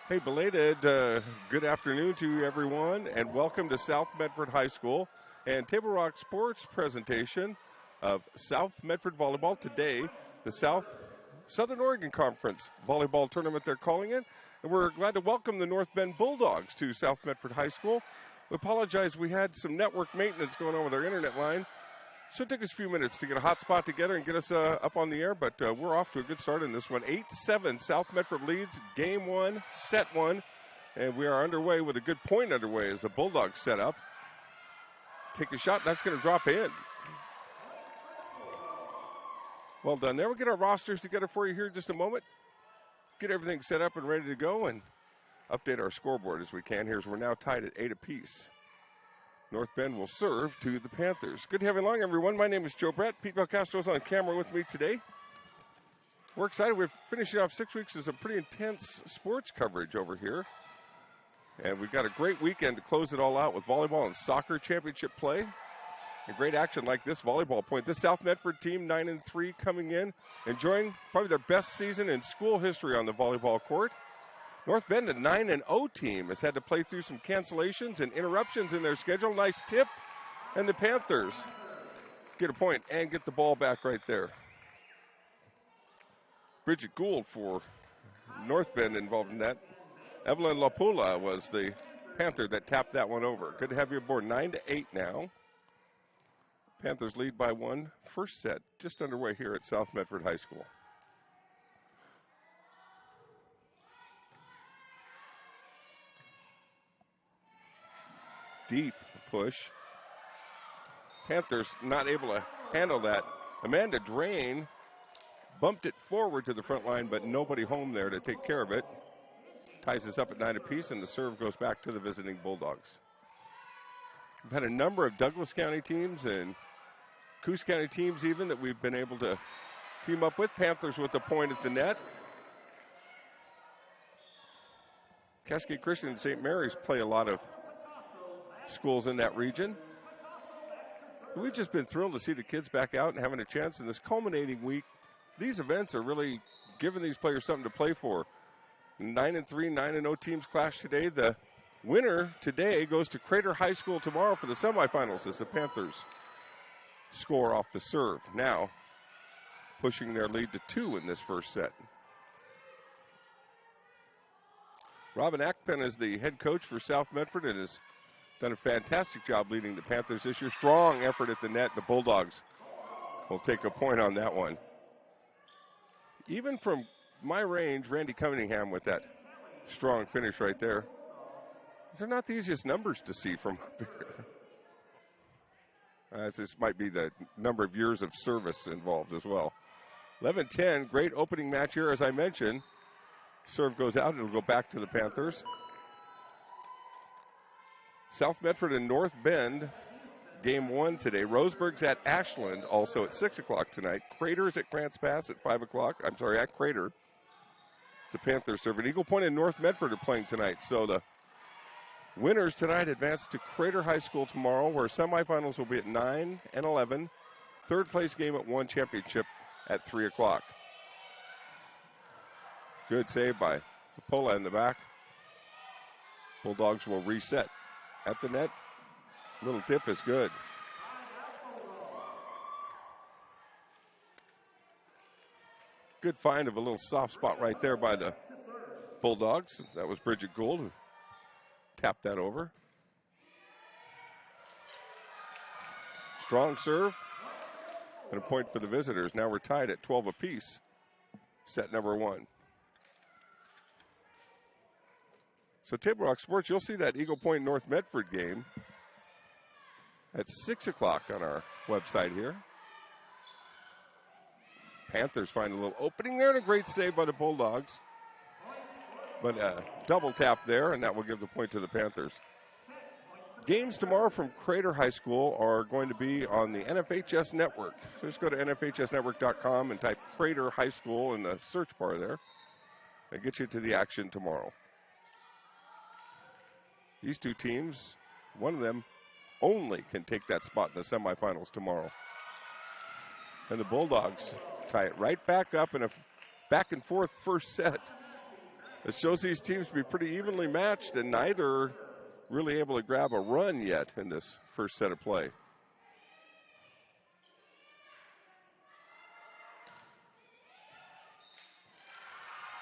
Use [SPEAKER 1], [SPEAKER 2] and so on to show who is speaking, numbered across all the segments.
[SPEAKER 1] Hey, belated good afternoon to everyone, and welcome to South Medford High School and Table Rock Sports presentation of South Medford Volleyball. Today, the Southern Oregon Conference Volleyball Tournament, they're calling it, and we're glad to welcome the North Bend Bulldogs to South Medford High School. We apologize, we had some network maintenance going on with our internet line, so it took us a few minutes to get a hot spot together and get us up on the air, but we're off to a good start in this one. 8-7, South Medford leads game one, set one, and we are underway with a good point underway as the Bulldogs set up. Take a shot, that's going to drop in. Well done there. We'll get our rosters together for you here in just a moment. Get everything set up and ready to go and update our scoreboard as we can here, as we're now tied at 8 apiece. North Bend will serve to the Panthers. Good to have you along, everyone. My name is Joe Brett. Pete Belcastro's on camera with me today. We're excited. We're finishing off 6 weeks of some pretty intense sports coverage over here. And we've got a great weekend to close it all out with volleyball and soccer championship play. And great action like this volleyball point. This South Medford team, 9-3, coming in, enjoying probably their best season in school history on the volleyball court. North Bend, a 9-0 team, has had to play through some cancellations and interruptions in their schedule. Nice tip. And the Panthers get a point and get the ball back right there. Bridget Gould for North Bend involved in that. Evelyn Lapula was the Panther that tapped that one over. Good to have you aboard. 9-8 now. Panthers lead by one. First set just underway here at South Medford High School. Deep push. Panthers not able to handle that. Amanda Drain bumped it forward to the front line, but nobody home there to take care of it. Ties us up at 9 apiece, and the serve goes back to the visiting Bulldogs. We've had a number of Douglas County teams and Coos County teams even that we've been able to team up with. Panthers with the point at the net. Cascade Christian and St. Mary's play a lot of schools in that region. We've just been thrilled to see the kids back out and having a chance in this culminating week. These events are really giving these players something to play for. 9-3, 9-0 teams clash today. The winner today goes to Crater High School tomorrow for the semifinals as the Panthers score off the serve. Now pushing their lead to 2 in this first set. Robin Ackpen is the head coach for South Medford and has done a fantastic job leading the Panthers this year. Strong effort at the net. The Bulldogs will take a point on that one. Even from my range, Randy Cunningham with that strong finish right there. These are not the easiest numbers to see from up here. This might be the number of years of service involved as well. 11-10, great opening match here, as I mentioned. Serve goes out, it'll go back to the Panthers. South Medford and North Bend, game one today. Roseburg's at Ashland, also at 6 o'clock tonight. Crater's at Grants Pass at 5 o'clock. I'm sorry, at Crater. It's the Panthers serving. Eagle Point and North Medford are playing tonight. So the winners tonight advance to Crater High School tomorrow, where semifinals will be at 9 and 11. Third place game at 1, championship at 3 o'clock. Good save by Pola in the back. Bulldogs will reset. At the net, little tip is good. Good find of a little soft spot right there by the Bulldogs. That was Bridget Gould who tapped that over. Strong serve and a point for the visitors. Now we're tied at 12 apiece. Set number 1. So Table Rock Sports, you'll see that Eagle Point North Medford game at 6 o'clock on our website here. Panthers find a little opening there and a great save by the Bulldogs. But a double tap there, and that will give the point to the Panthers. Games tomorrow from Crater High School are going to be on the NFHS Network. So just go to nfhsnetwork.com and type Crater High School in the search bar there. And get you to the action tomorrow. These two teams, one of them only can take that spot in the semifinals tomorrow. And the Bulldogs tie it right back up in a back and forth first set. It shows these teams to be pretty evenly matched, and neither really able to grab a run yet in this first set of play.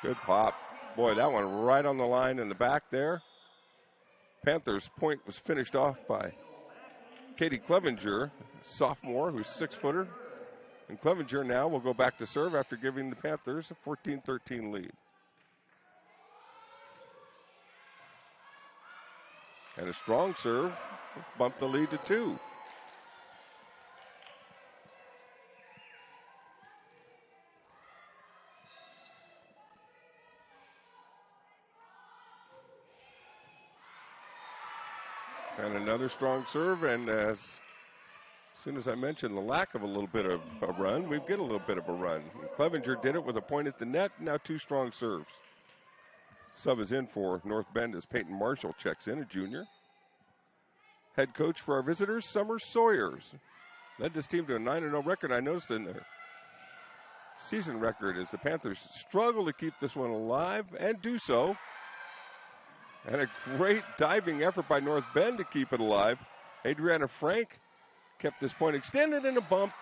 [SPEAKER 1] Good pop. Boy, that one right on the line in the back there. Panthers' point was finished off by Katie Clevenger, sophomore, who's 6-footer. And Clevenger now will go back to serve after giving the Panthers a 14-13 lead. And a strong serve bumped the lead to 2. And another strong serve, and as soon as I mentioned the lack of a little bit of a run, we get a little bit of a run. And Clevenger did it with a point at the net, now 2 strong serves. Sub is in for North Bend as Peyton Marshall checks in, a junior. Head coach for our visitors, Summer Sawyers. Led this team to a 9-0 record. I noticed in their season record as the Panthers struggle to keep this one alive and do so. And a great diving effort by North Bend to keep it alive. Adriana Frank kept this point extended in a bump,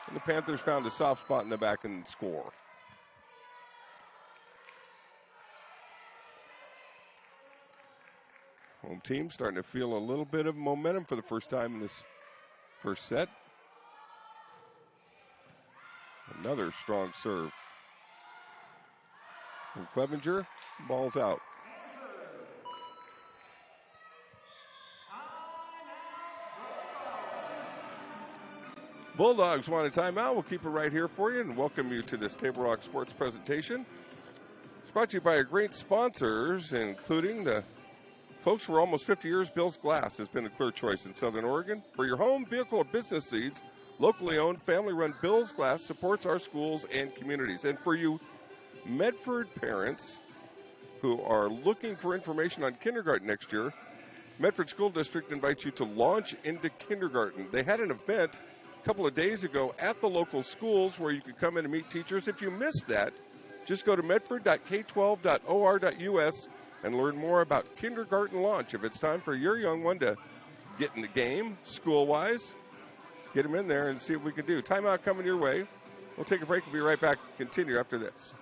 [SPEAKER 1] and the Panthers found a soft spot in the back and score. Home team starting to feel a little bit of momentum for the first time in this first set. Another strong serve from Clevenger. Ball's out. Bulldogs want a timeout. We'll keep it right here for you and welcome you to this Table Rock Sports presentation. It's brought to you by our great sponsors, including the folks for almost 50 years. Bill's Glass has been a clear choice in Southern Oregon. For your home, vehicle, or business needs, locally owned, family-run Bill's Glass supports our schools and communities. And for you Medford parents who are looking for information on kindergarten next year, Medford School District invites you to launch into kindergarten. They had an event a couple of days ago at the local schools where you could come in and meet teachers. If you missed that, just go to medford.k12.or.us and learn more about kindergarten launch. If it's time for your young one to get in the game school-wise, get them in there and see what we can do. Timeout coming your way. We'll take a break and be right back. Continue after this.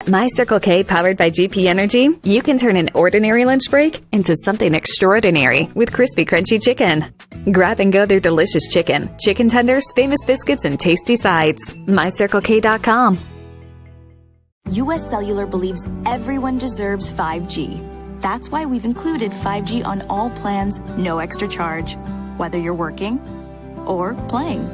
[SPEAKER 2] My Circle K, powered by GP Energy, you can turn an ordinary lunch break into something extraordinary with crispy, crunchy chicken. Grab and go their delicious chicken, chicken tenders, famous biscuits, and tasty sides. MyCircleK.com.
[SPEAKER 3] US Cellular believes everyone deserves 5G. That's why we've included 5G on all plans, no extra charge, whether you're working or playing.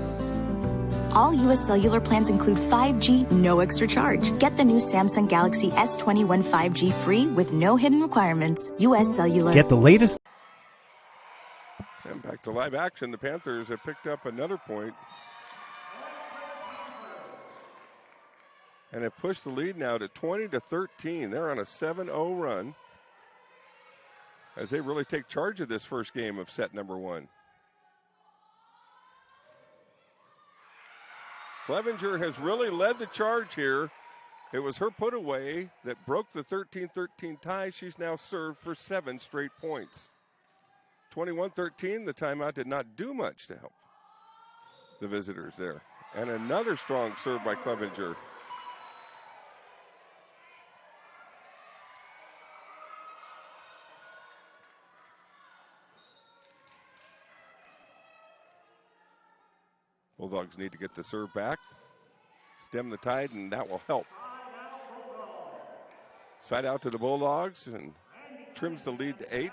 [SPEAKER 3] All US Cellular plans include 5G, no extra charge. Get the new Samsung Galaxy S21 5G free with no hidden requirements. US Cellular.
[SPEAKER 4] Get the latest.
[SPEAKER 1] And back to live action. The Panthers have picked up another point and have pushed the lead now to 20-13. They're on a 7-0 run as they really take charge of this first game of set number 1. Clevenger has really led the charge here. It was her put away that broke the 13-13 tie. She's now served for 7 straight points. 21-13, the timeout did not do much to help the visitors there. And another strong serve by Clevenger. Bulldogs need to get the serve back, stem the tide, and that will help. Side out to the Bulldogs and trims the lead to 8.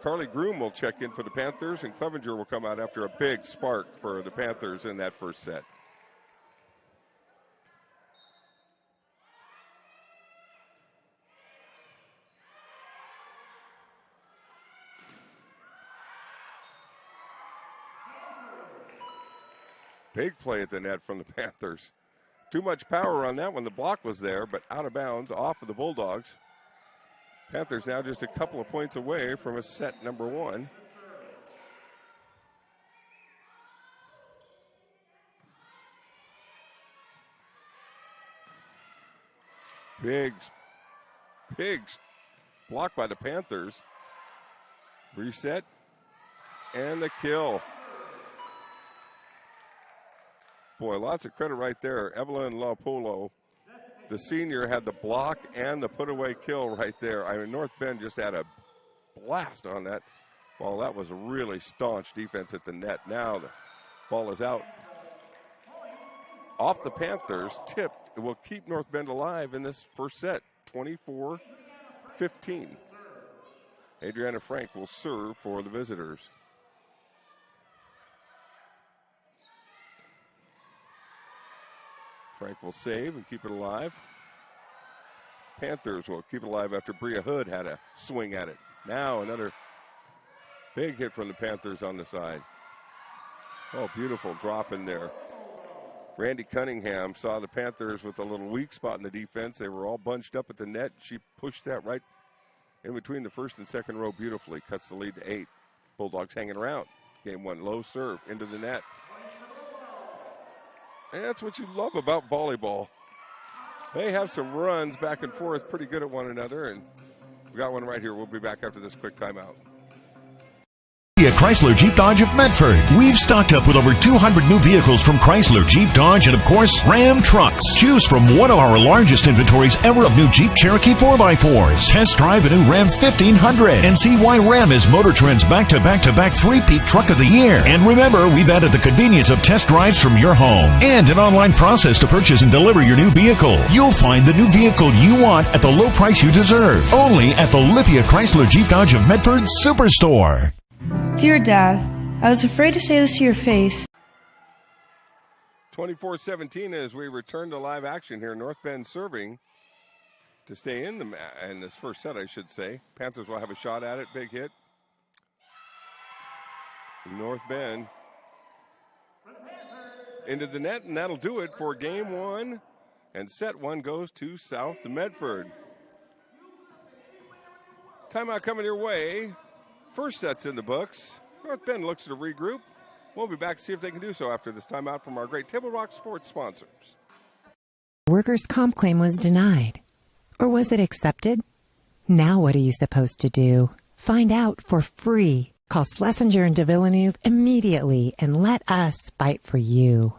[SPEAKER 1] Carly Groom will check in for the Panthers, and Clevenger will come out after a big spark for the Panthers in that first set. Big play at the net from the Panthers. Too much power on that one. The block was there, but out of bounds, off of the Bulldogs. Panthers now just a couple of points away from a set number 1. Big block by the Panthers. Reset and the kill. Boy, lots of credit right there. Evelyn LaPolo, the senior, had the block and the put-away kill right there. I mean, North Bend just had a blast on that ball. That was a really staunch defense at the net. Now the ball is out. Off the Panthers, tipped. It will keep North Bend alive in this first set, 24-15. Adriana Frank will serve for the visitors. Frank will save and keep it alive. Panthers will keep it alive after Bria Hood had a swing at it. Now another big hit from the Panthers on the side. Oh, beautiful drop in there. Randy Cunningham saw the Panthers with a little weak spot in the defense. They were all bunched up at the net. She pushed that right in between the first and second row beautifully. Cuts the lead to 8. Bulldogs hanging around. Game 1, low serve into the net. And that's what you love about volleyball. They have some runs back and forth, pretty good at one another, and we got one right here. We'll be back after this quick timeout.
[SPEAKER 4] Chrysler Jeep Dodge of Medford. We've stocked up with over 200 new vehicles from Chrysler, Jeep, Dodge, and of course, Ram trucks. Choose from one of our largest inventories ever of new Jeep Cherokee 4x4s. Test drive a new Ram 1500 and see why Ram is Motor Trend's back-to-back-to-back three-peat truck of the year. And remember, we've added the convenience of test drives from your home and an online process to purchase and deliver your new vehicle. You'll find the new vehicle you want at the low price you deserve. Only at the Lithia Chrysler Jeep Dodge of Medford Superstore.
[SPEAKER 5] Dear Dad, I was afraid to say this to your face.
[SPEAKER 1] 24-17 as we return to live action here. North Bend serving to stay in this first set, I should say. Panthers will have a shot at it. Big hit. North Bend into the net, and that'll do it for game 1. And set 1 goes to South Medford. Timeout coming your way. First set's in the books. North Bend looks to regroup. We'll be back to see if they can do so after this timeout from our great Table Rock Sports sponsors.
[SPEAKER 6] Workers' comp claim was denied. Or was it accepted? Now what are you supposed to do? Find out for free. Call Schlesinger and de Villeneuve immediately and let us fight for you.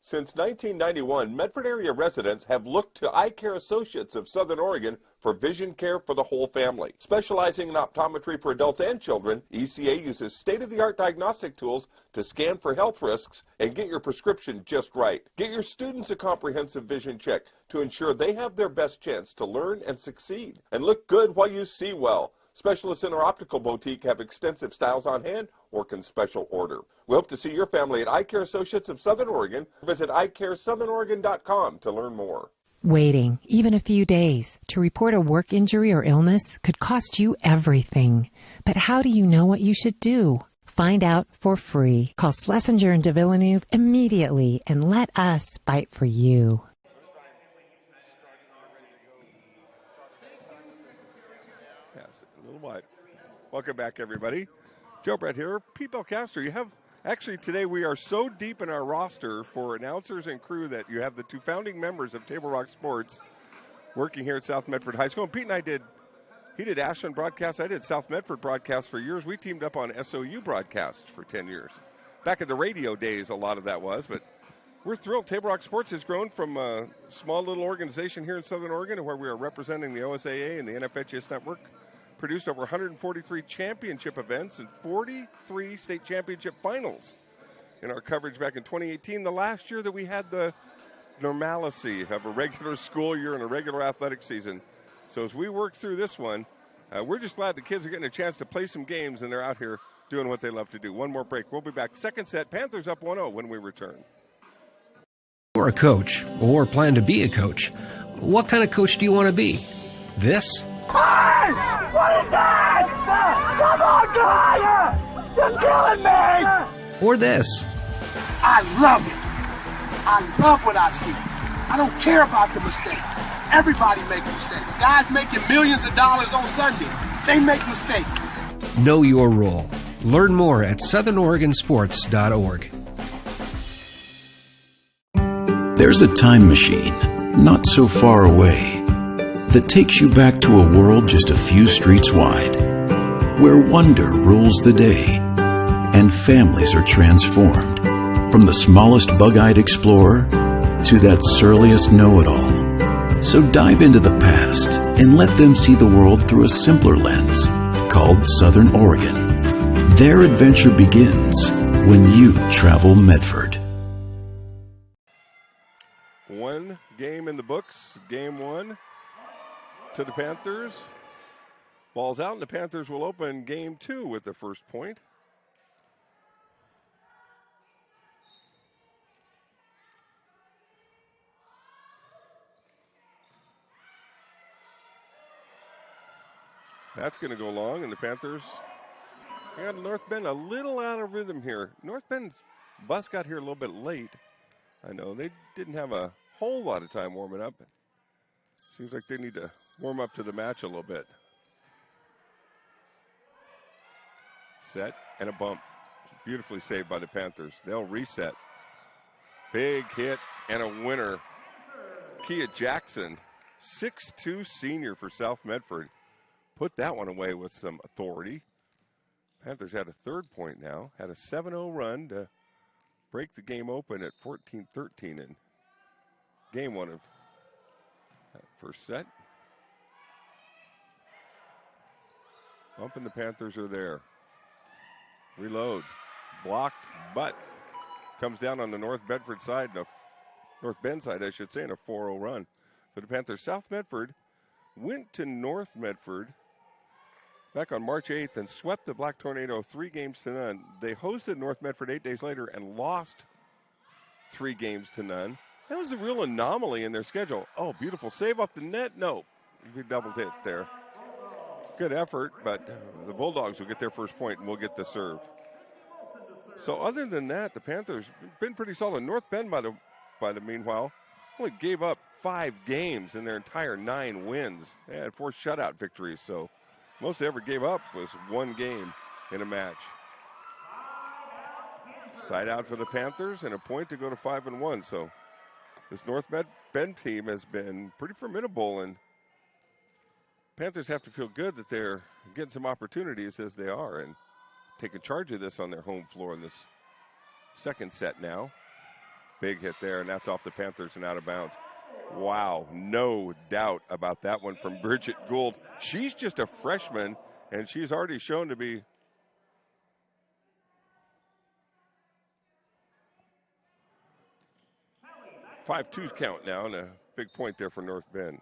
[SPEAKER 1] Since 1991, Medford area residents have looked to Eye Care Associates of Southern Oregon for vision care for the whole family. Specializing in optometry for adults and children, ECA uses state-of-the-art diagnostic tools to scan for health risks and get your prescription just right. Get your students a comprehensive vision check to ensure they have their best chance to learn and succeed. And look good while you see well. Specialists in our optical boutique have extensive styles on hand or can special order. We hope to see your family at Eye Care Associates of Southern Oregon. Visit eyecaresouthern.com to learn more.
[SPEAKER 6] Waiting, even a few days, to report a work injury or illness could cost you everything. But how do you know what you should do? Find out for free. Call Schlesinger and de Villeneuve immediately and let us fight for you.
[SPEAKER 1] Welcome back, everybody. Joe Brett here. Pete Belcastro, you have, actually today we are so deep in our roster for announcers and crew that you have the 2 founding members of Table Rock Sports working here at South Medford High School. And Pete and I he did Ashland broadcast, I did South Medford broadcast for years. We teamed up on SOU broadcast for 10 years. Back in the radio days, a lot of that was, but we're thrilled. Table Rock Sports has grown from a small little organization here in Southern Oregon where we are representing the OSAA and the NFHS network. Produced over 143 championship events and 43 state championship finals in our coverage back in 2018, the last year that we had the normalcy of a regular school year and a regular athletic season. So as we work through this one, we're just glad the kids are getting a chance to play some games and they're out here doing what they love to do. One more break. We'll be back. Second set, Panthers up 1-0 when we return.
[SPEAKER 7] You're a coach or plan to be a coach. What kind of coach do you want to be? This?
[SPEAKER 8] Hey! What is that? Come on, Goliath! You're killing me!
[SPEAKER 7] or this.
[SPEAKER 8] I love it. I love what I see. I don't care about the mistakes. Everybody makes mistakes. Guys making millions of dollars on Sunday, they make mistakes.
[SPEAKER 7] Know your role. Learn more at southernoregonsports.org.
[SPEAKER 9] There's a time machine, not so far away, that takes you back to a world just a few streets wide, where wonder rules the day and families are transformed, from the smallest bug-eyed explorer to that surliest know-it-all. So dive into the past and let them see the world through a simpler lens called Southern Oregon. Their adventure begins when you travel Medford.
[SPEAKER 1] One game in the books, game one to the Panthers. Ball's out, and the Panthers will open game two with the first point. That's going to go long, and the Panthers got North Bend a little out of rhythm here. North Bend's bus got here a little bit late. I know they didn't have a whole lot of time warming up. Seems like they need to warm up to the match a little bit. Set and a bump. Beautifully saved by the Panthers. They'll reset. Big hit and a winner. Kia Jackson, 6'2" senior for South Medford. Put that one away with some authority. Panthers had a third point now. Had a 7-0 run to break the game open at 14-13 in game one of that first set. Bump and the Panthers are there. Reload. Blocked, but comes down on the North Bedford side, North Bend side, I should say, in a 4-0 run for the Panthers. South Medford went to North Medford back on March 8th and swept the Black Tornado 3-0. They hosted North Medford 8 days later and lost 3-0. That was the real anomaly in their schedule. Oh, beautiful save off the net. No, we doubled hit there. Good effort, but the Bulldogs will get their first point and we'll get the serve. So other than that, the Panthers been pretty solid. North Bend, by the meanwhile, only gave up 5 games in their entire 9 wins. They had 4 shutout victories, so most they ever gave up was 1 game in a match. Side out for the Panthers and a point to go to 5-1. So this North Bend team has been pretty formidable, and Panthers have to feel good that they're getting some opportunities as they are and taking charge of this on their home floor in this second set now. Big hit there, and that's off the Panthers and out of bounds. Wow, no doubt about that one from Bridget Gould. She's just a freshman, and she's already shown to be a 5-2 count now, and a big point there for North Bend.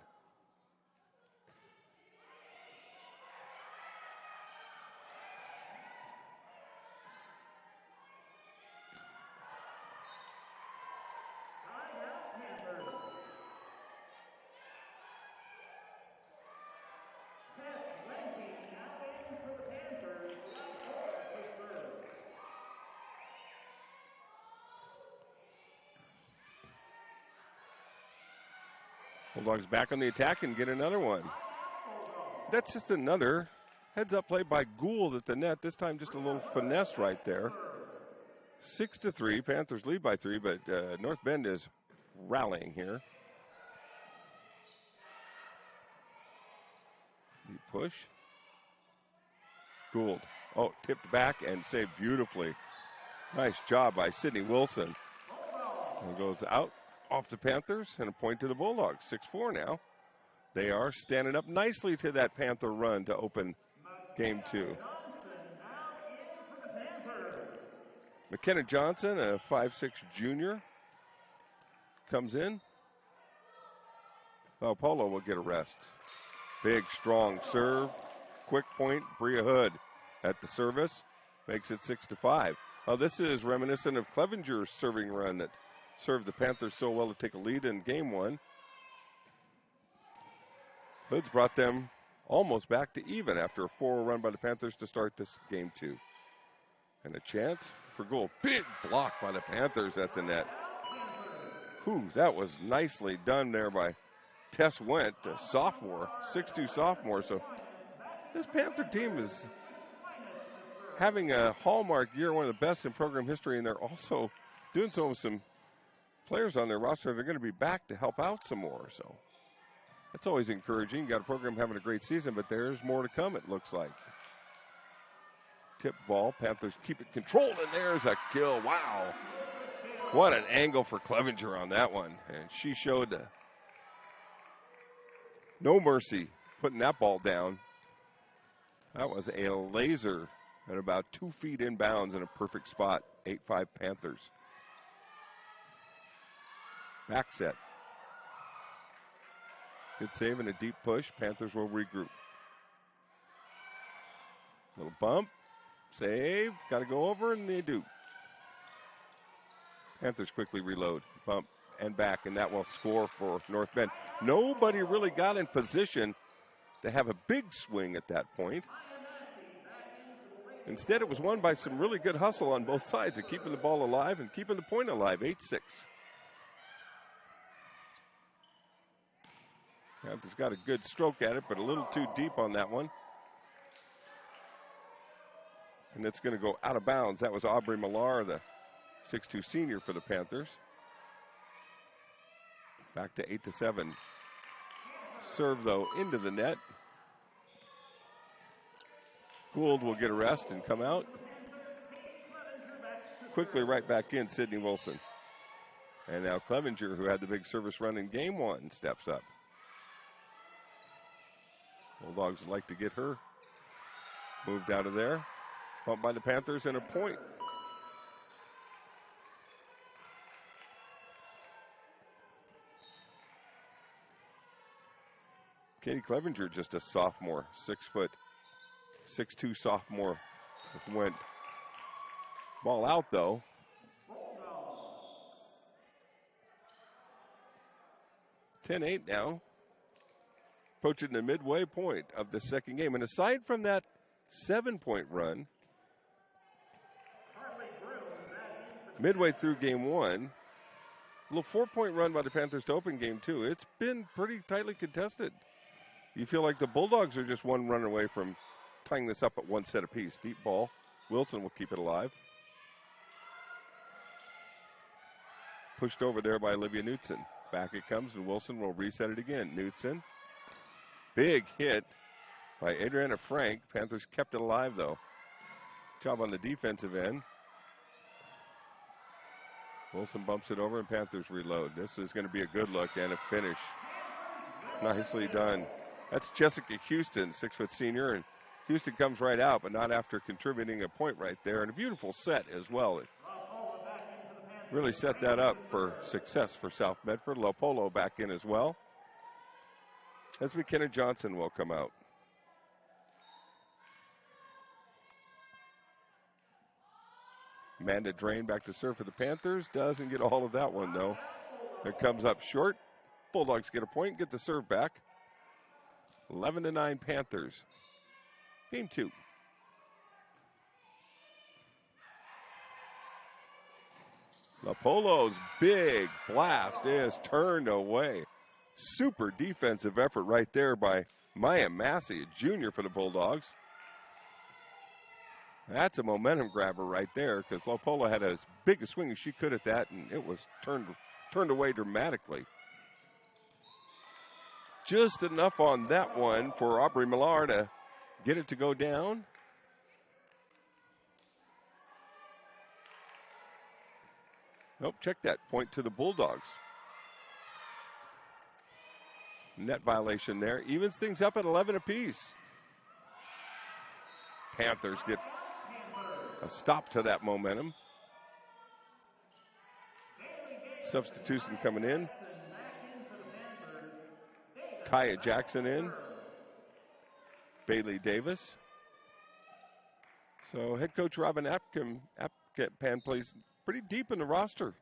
[SPEAKER 1] Bulldogs back on the attack and get another one. That's just another heads-up play by Gould at the net. This time just a little finesse right there. 6-3. Panthers lead by 3, but North Bend is rallying here. You push. Gould. Oh, tipped back and saved beautifully. Nice job by Sydney Wilson. And goes out off the Panthers and a point to the Bulldogs. 6-4 now. They are standing up nicely to that Panther run to open game 2. McKenna Johnson, a 5'6" junior, comes in. Oh, Polo will get a rest. Big, strong serve. Quick point, Bria Hood at the service. Makes it 6-5. Oh, this is reminiscent of Clevenger's serving run that served the Panthers so well to take a lead in game 1. Hood's brought them almost back to even after a 4-0 run by the Panthers to start this game 2. And a chance for goal. Big block by the Panthers at the net. Whew, that was nicely done there by Tess Went, a sophomore, 6'2" sophomore. So this Panther team is having a hallmark year, one of the best in program history, and they're also doing so with some players on their roster. They're going to be back to help out some more. So that's always encouraging. You got a program having a great season, but there's more to come, it looks like. Tip ball. Panthers keep it controlled, and there's a kill. Wow. What an angle for Clevenger on that one. And she showed no mercy putting that ball down. That was a laser at about 2 feet inbounds in a perfect spot. 8-5 Panthers. Back set. Good save and a deep push. Panthers will regroup. Little bump. Save. Got to go over, and they do. Panthers quickly reload. Bump and back, and that will score for North Bend. Nobody really got in position to have a big swing at that point. Instead, it was won by some really good hustle on both sides of keeping the ball alive and keeping the point alive. 8-6. Panthers got a good stroke at it, but a little too deep on that one. And it's going to go out of bounds. That was Aubrey Millar, the 6'2" senior for the Panthers. Back to 8-7. Serve, though, into the net. Gould will get a rest and come out. Quickly right back in, Sydney Wilson. And now Clevenger, who had the big service run in game one, steps up. Bulldogs would like to get her moved out of there. Bumped by the Panthers and a point. Katie Clevenger, just a sophomore, 6'2" sophomore. Went ball out, though. (10-8) now. Approaching the midway point of the second game. And aside from that 7-point run, midway through game one, a little 4-point run by the Panthers to open game two. It's been pretty tightly contested. You feel like the Bulldogs are just one run away from tying this up at one set apiece. Deep ball. Wilson will keep it alive. Pushed over there by Olivia Knutson. Back it comes, and Wilson will reset it again. Knutson. Big hit by Adriana Frank. Panthers kept it alive, though. Job on the defensive end. Wilson bumps it over, and Panthers reload. This is going to be a good look and a finish. Nicely done. That's Jessica Houston, 6' senior, and Houston comes right out, but not after contributing a point right there. And a beautiful set as well. It really set that up for success for South Medford. Lopolo back in as well. As McKenna Johnson will come out. Amanda Drain back to serve for the Panthers. Doesn't get all of that one, though. It comes up short. Bulldogs get a point, get the serve back. 11-9 Panthers. Game two. Lopolo's big blast is turned away. Super defensive effort right there by Maya Massey, a junior for the Bulldogs. That's a momentum grabber right there because Lopolo had as big a swing as she could at that, and it was turned away dramatically. Just enough on that one for Aubrey Millar to get it to go down. Nope, check that. Point to the Bulldogs. Net violation there. Evens things up at 11 apiece. Panthers get a stop to that momentum. Substitution coming in. Kaya Jackson in. Bailey Davis. So head coach Robin Apkampan plays pretty deep in the roster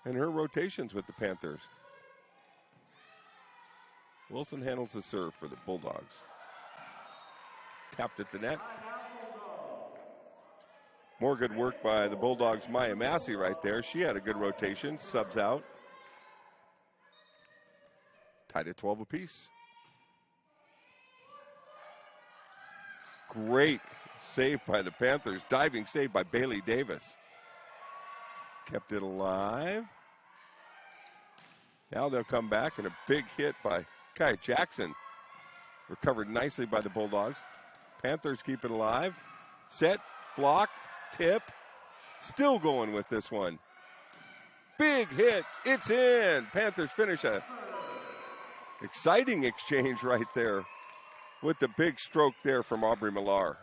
[SPEAKER 1] and her rotations with the Panthers. Wilson handles the serve for the Bulldogs. Tapped at the net. More good work by the Bulldogs' Maya Massey right there. She had a good rotation, subs out. Tied at 12 apiece. Great save by the Panthers. Diving save by Bailey Davis. Kept it alive. Now they'll come back, and a big hit by Kai Jackson. Recovered nicely by the Bulldogs. Panthers keep it alive. Set, block, tip. Still going with this one. Big hit. It's in. Panthers finish a exciting exchange right there with the big stroke there from Aubrey Millar.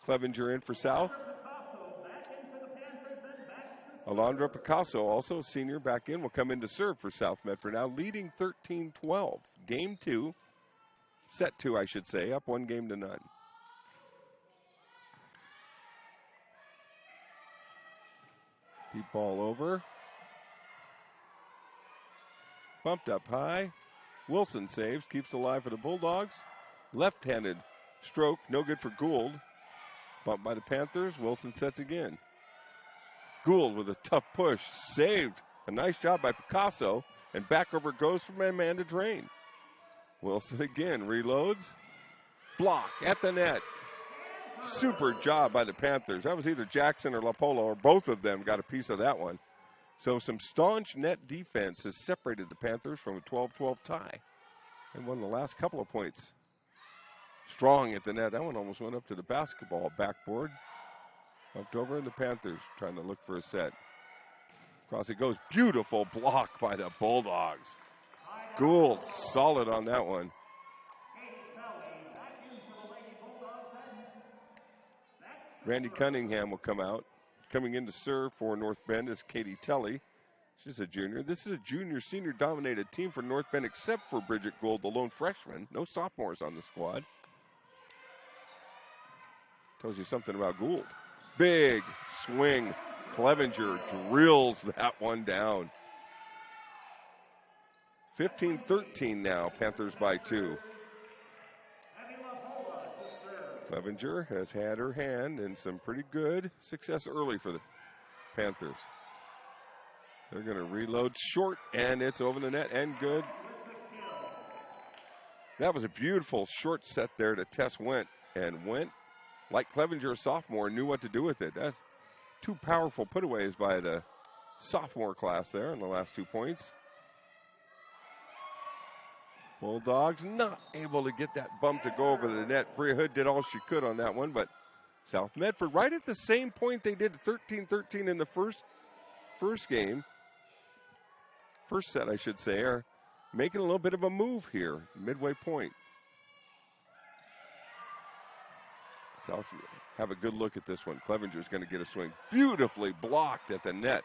[SPEAKER 1] Clevenger in for South. Alondra Picasso, also a senior, back in, will come in to serve for South Medford now, leading 13-12. Game 2, set 2, I should say, up 1-0. Deep ball over. Bumped up high. Wilson saves, keeps alive for the Bulldogs. Left-handed stroke, no good for Gould. Bumped by the Panthers. Wilson sets again. Gould with a tough push, saved. A nice job by Picasso, and back over goes from Amanda Drain. Wilson again reloads. Block at the net. Super job by the Panthers. That was either Jackson or LaPola, or both of them got a piece of that one. So some staunch net defense has separated the Panthers from a 12-12 tie and won the last couple of points. Strong at the net. That one almost went up to the basketball backboard. Bumped over in the Panthers trying to look for a set. Across it goes. Beautiful block by the Bulldogs. Gould solid on that one. Randy Cunningham will come out. Coming in to serve for North Bend is Katie Tully. She's a junior. This is a junior-senior dominated team for North Bend except for Bridget Gould, the lone freshman. No sophomores on the squad. Tells you something about Gould. Big swing. Clevenger drills that one down. 15-13 now. Panthers by 2. Clevenger has had her hand in some pretty good success early for the Panthers. They're going to reload short, and it's over the net and good. That was a beautiful short set there to Tess Went, and Went, like Clevenger, a sophomore, knew what to do with it. That's two powerful putaways by the sophomore class there in the last 2 points. Bulldogs not able to get that bump to go over the net. Bria Hood did all she could on that one, but South Medford right at the same point they did 13-13 in the first game. First set, I should say, are making a little bit of a move here, midway point. South have a good look at this one. Clevenger's going to get a swing. Beautifully blocked at the net.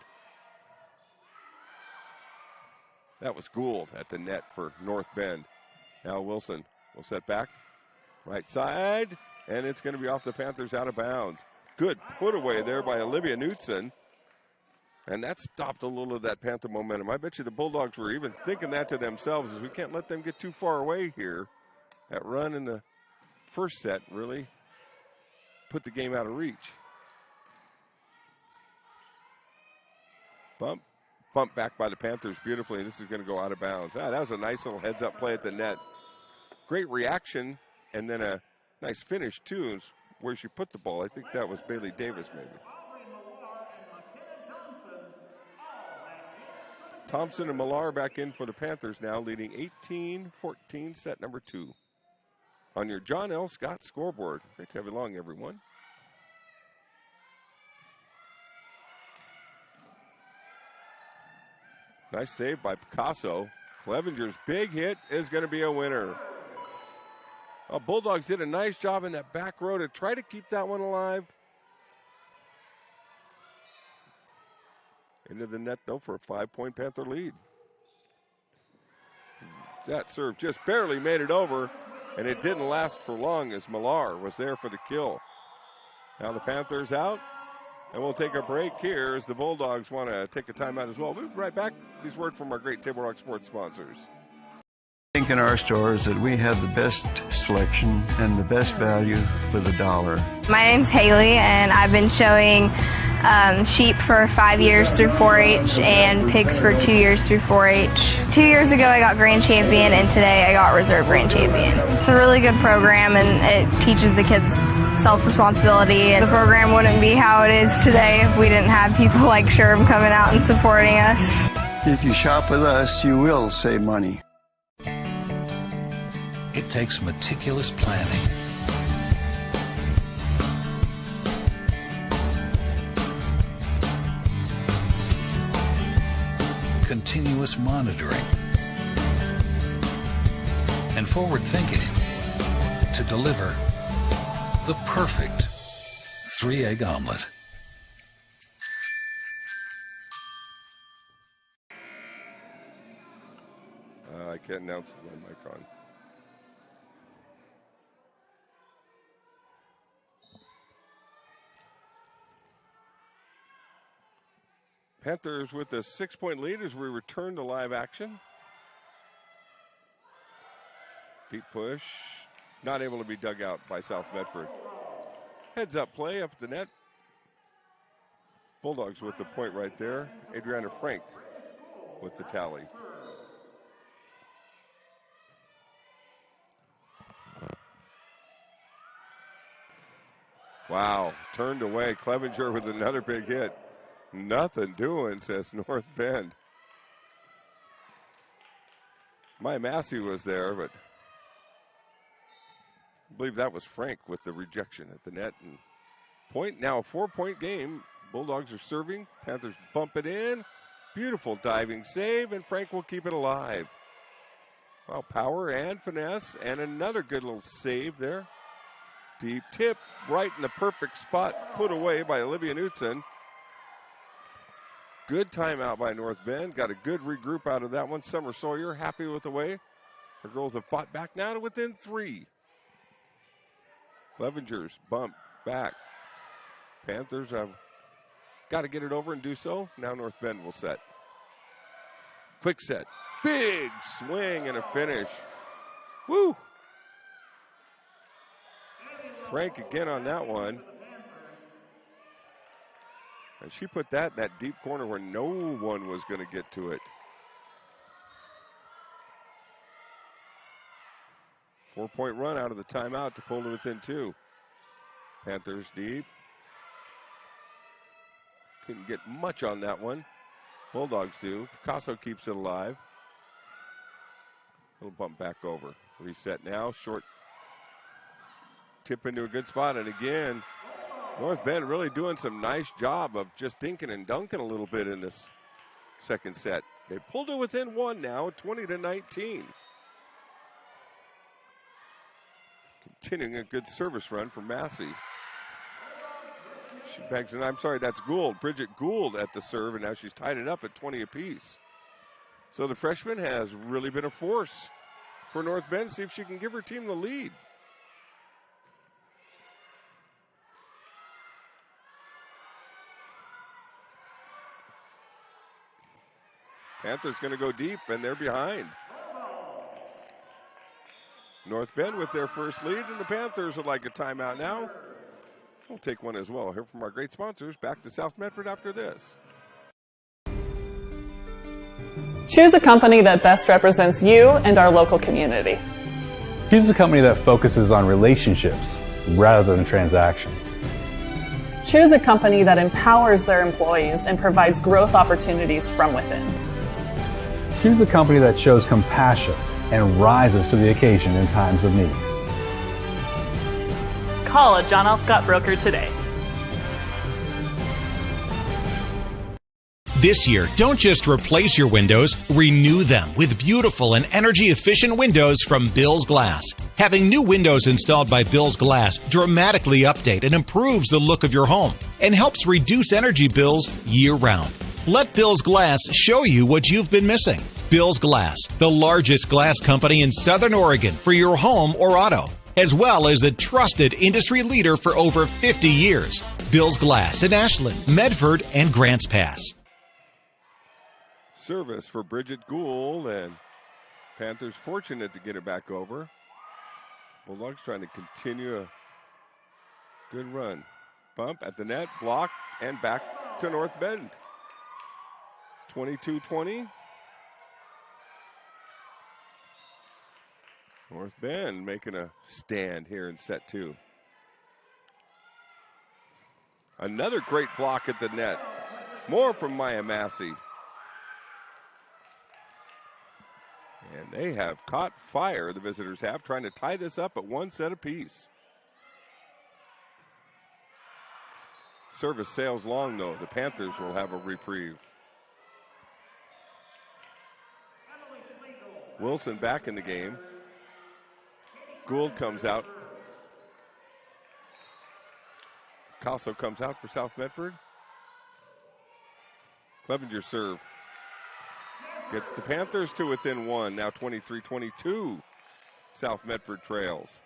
[SPEAKER 1] That was Gould at the net for North Bend. Now Wilson will set back. Right side, and it's going to be off the Panthers out of bounds. Good put away there by Olivia Knutson. And that stopped a little of that Panther momentum. I bet you the Bulldogs were even thinking that to themselves, as we can't let them get too far away here. That run in the first set really put the game out of reach. Bump back by the Panthers beautifully. This is going to go out of bounds. That was a nice little heads-up play at the net. Great reaction, and then a nice finish, too, is where she put the ball. I think that was Bailey Davis, maybe. Thompson and Millar back in for the Panthers now, leading 18-14, set number 2. On your John L. Scott scoreboard. Great to have you along, everyone. Nice save by Picasso. Clevenger's big hit is going to be a winner. Bulldogs did a nice job in that back row to try to keep that one alive. Into the net, though, for a 5-point Panther lead. That serve just barely made it over, and it didn't last for long as Millar was there for the kill. Now the Panthers out. And we'll take a break here as the Bulldogs want to take a timeout as well. We'll be right back. These words from our great Table Rock Sports sponsors.
[SPEAKER 10] think in our stores that we have the best selection and the best value for the dollar.
[SPEAKER 11] My name's Haley, and I've been showing sheep for 5 years through 4-H and pigs for 2 years through 4-H. 2 years ago I got Grand Champion, and today I got Reserve Grand Champion. It's a really good program, and it teaches the kids self-responsibility. The program wouldn't be how it is today if we didn't have people like Sherm coming out and supporting us.
[SPEAKER 10] If you shop with us, you will save money.
[SPEAKER 12] It takes meticulous planning, continuous monitoring, and forward thinking to deliver the perfect 3-egg omelet.
[SPEAKER 1] I can't announce with my mic on. Panthers with a 6-point lead as we return to live action. Deep push, not able to be dug out by South Medford. Heads up play up at the net. Bulldogs with the point right there. Adriana Frank with the tally. Wow, turned away. Clevenger with another big hit. Nothing doing, says North Bend. My Massey was there, but I believe that was Frank with the rejection at the net. And point, now a 4-point game. Bulldogs are serving. Panthers bump it in. Beautiful diving save, and Frank will keep it alive. Well, power and finesse, and another good little save there. Deep tip, right in the perfect spot, put away by Olivia Knutson. Good timeout by North Bend. Got a good regroup out of that one. Summer Sawyer happy with the way her girls have fought back now to within 3. Clevenger's bump back. Panthers have got to get it over and do so. Now North Bend will set. Quick set. Big swing and a finish. Woo! Frank again on that one. And she put that in that deep corner where no one was going to get to it. 4-point run out of the timeout to pull to within 2. Panthers deep. Couldn't get much on that one. Bulldogs do. Picasso keeps it alive. Little bump back over. Reset now. Short tip into a good spot. And again, North Bend really doing some nice job of just dinking and dunking a little bit in this second set. They pulled it within 1 now, 20-19. Continuing a good service run for Massey. She bags, and I'm sorry, that's Gould. Bridget Gould at the serve, and now she's tied it up at 20 apiece. So the freshman has really been a force for North Bend. See if she can give her team the lead. Panthers going to go deep, and they're behind. North Bend with their first lead, and the Panthers would like a timeout now. We'll take one as well. Here from our great sponsors. Back to South Medford after this.
[SPEAKER 13] Choose a company that best represents you and our local community.
[SPEAKER 14] Choose a company that focuses on relationships rather than transactions.
[SPEAKER 13] Choose a company that empowers their employees and provides growth opportunities from within.
[SPEAKER 14] Choose a company that shows compassion and rises to the occasion in times of need.
[SPEAKER 13] Call a John L. Scott broker today.
[SPEAKER 15] This year, don't just replace your windows, renew them with beautiful and energy-efficient windows from Bill's Glass. Having new windows installed by Bill's Glass dramatically update and improves the look of your home and helps reduce energy bills year-round. Let Bill's Glass show you what you've been missing. Bill's Glass, the largest glass company in Southern Oregon for your home or auto, as well as the trusted industry leader for over 50 years. Bill's Glass in Ashland, Medford, and Grants Pass.
[SPEAKER 1] Service for Bridget Gould, and Panthers fortunate to get it back over. Bulldogs trying to continue a good run. Bump at the net, block, and back to North Bend. 22-20. North Bend making a stand here in set 2. Another great block at the net. More from Maya Massey. And they have caught fire, the visitors have, trying to tie this up at 1 set apiece. Service sails long, though. The Panthers will have a reprieve. Wilson back in the game. Gould comes out. Casso comes out for South Medford. Clevenger serve. Gets the Panthers to within 1. Now 23-22. South Medford trails.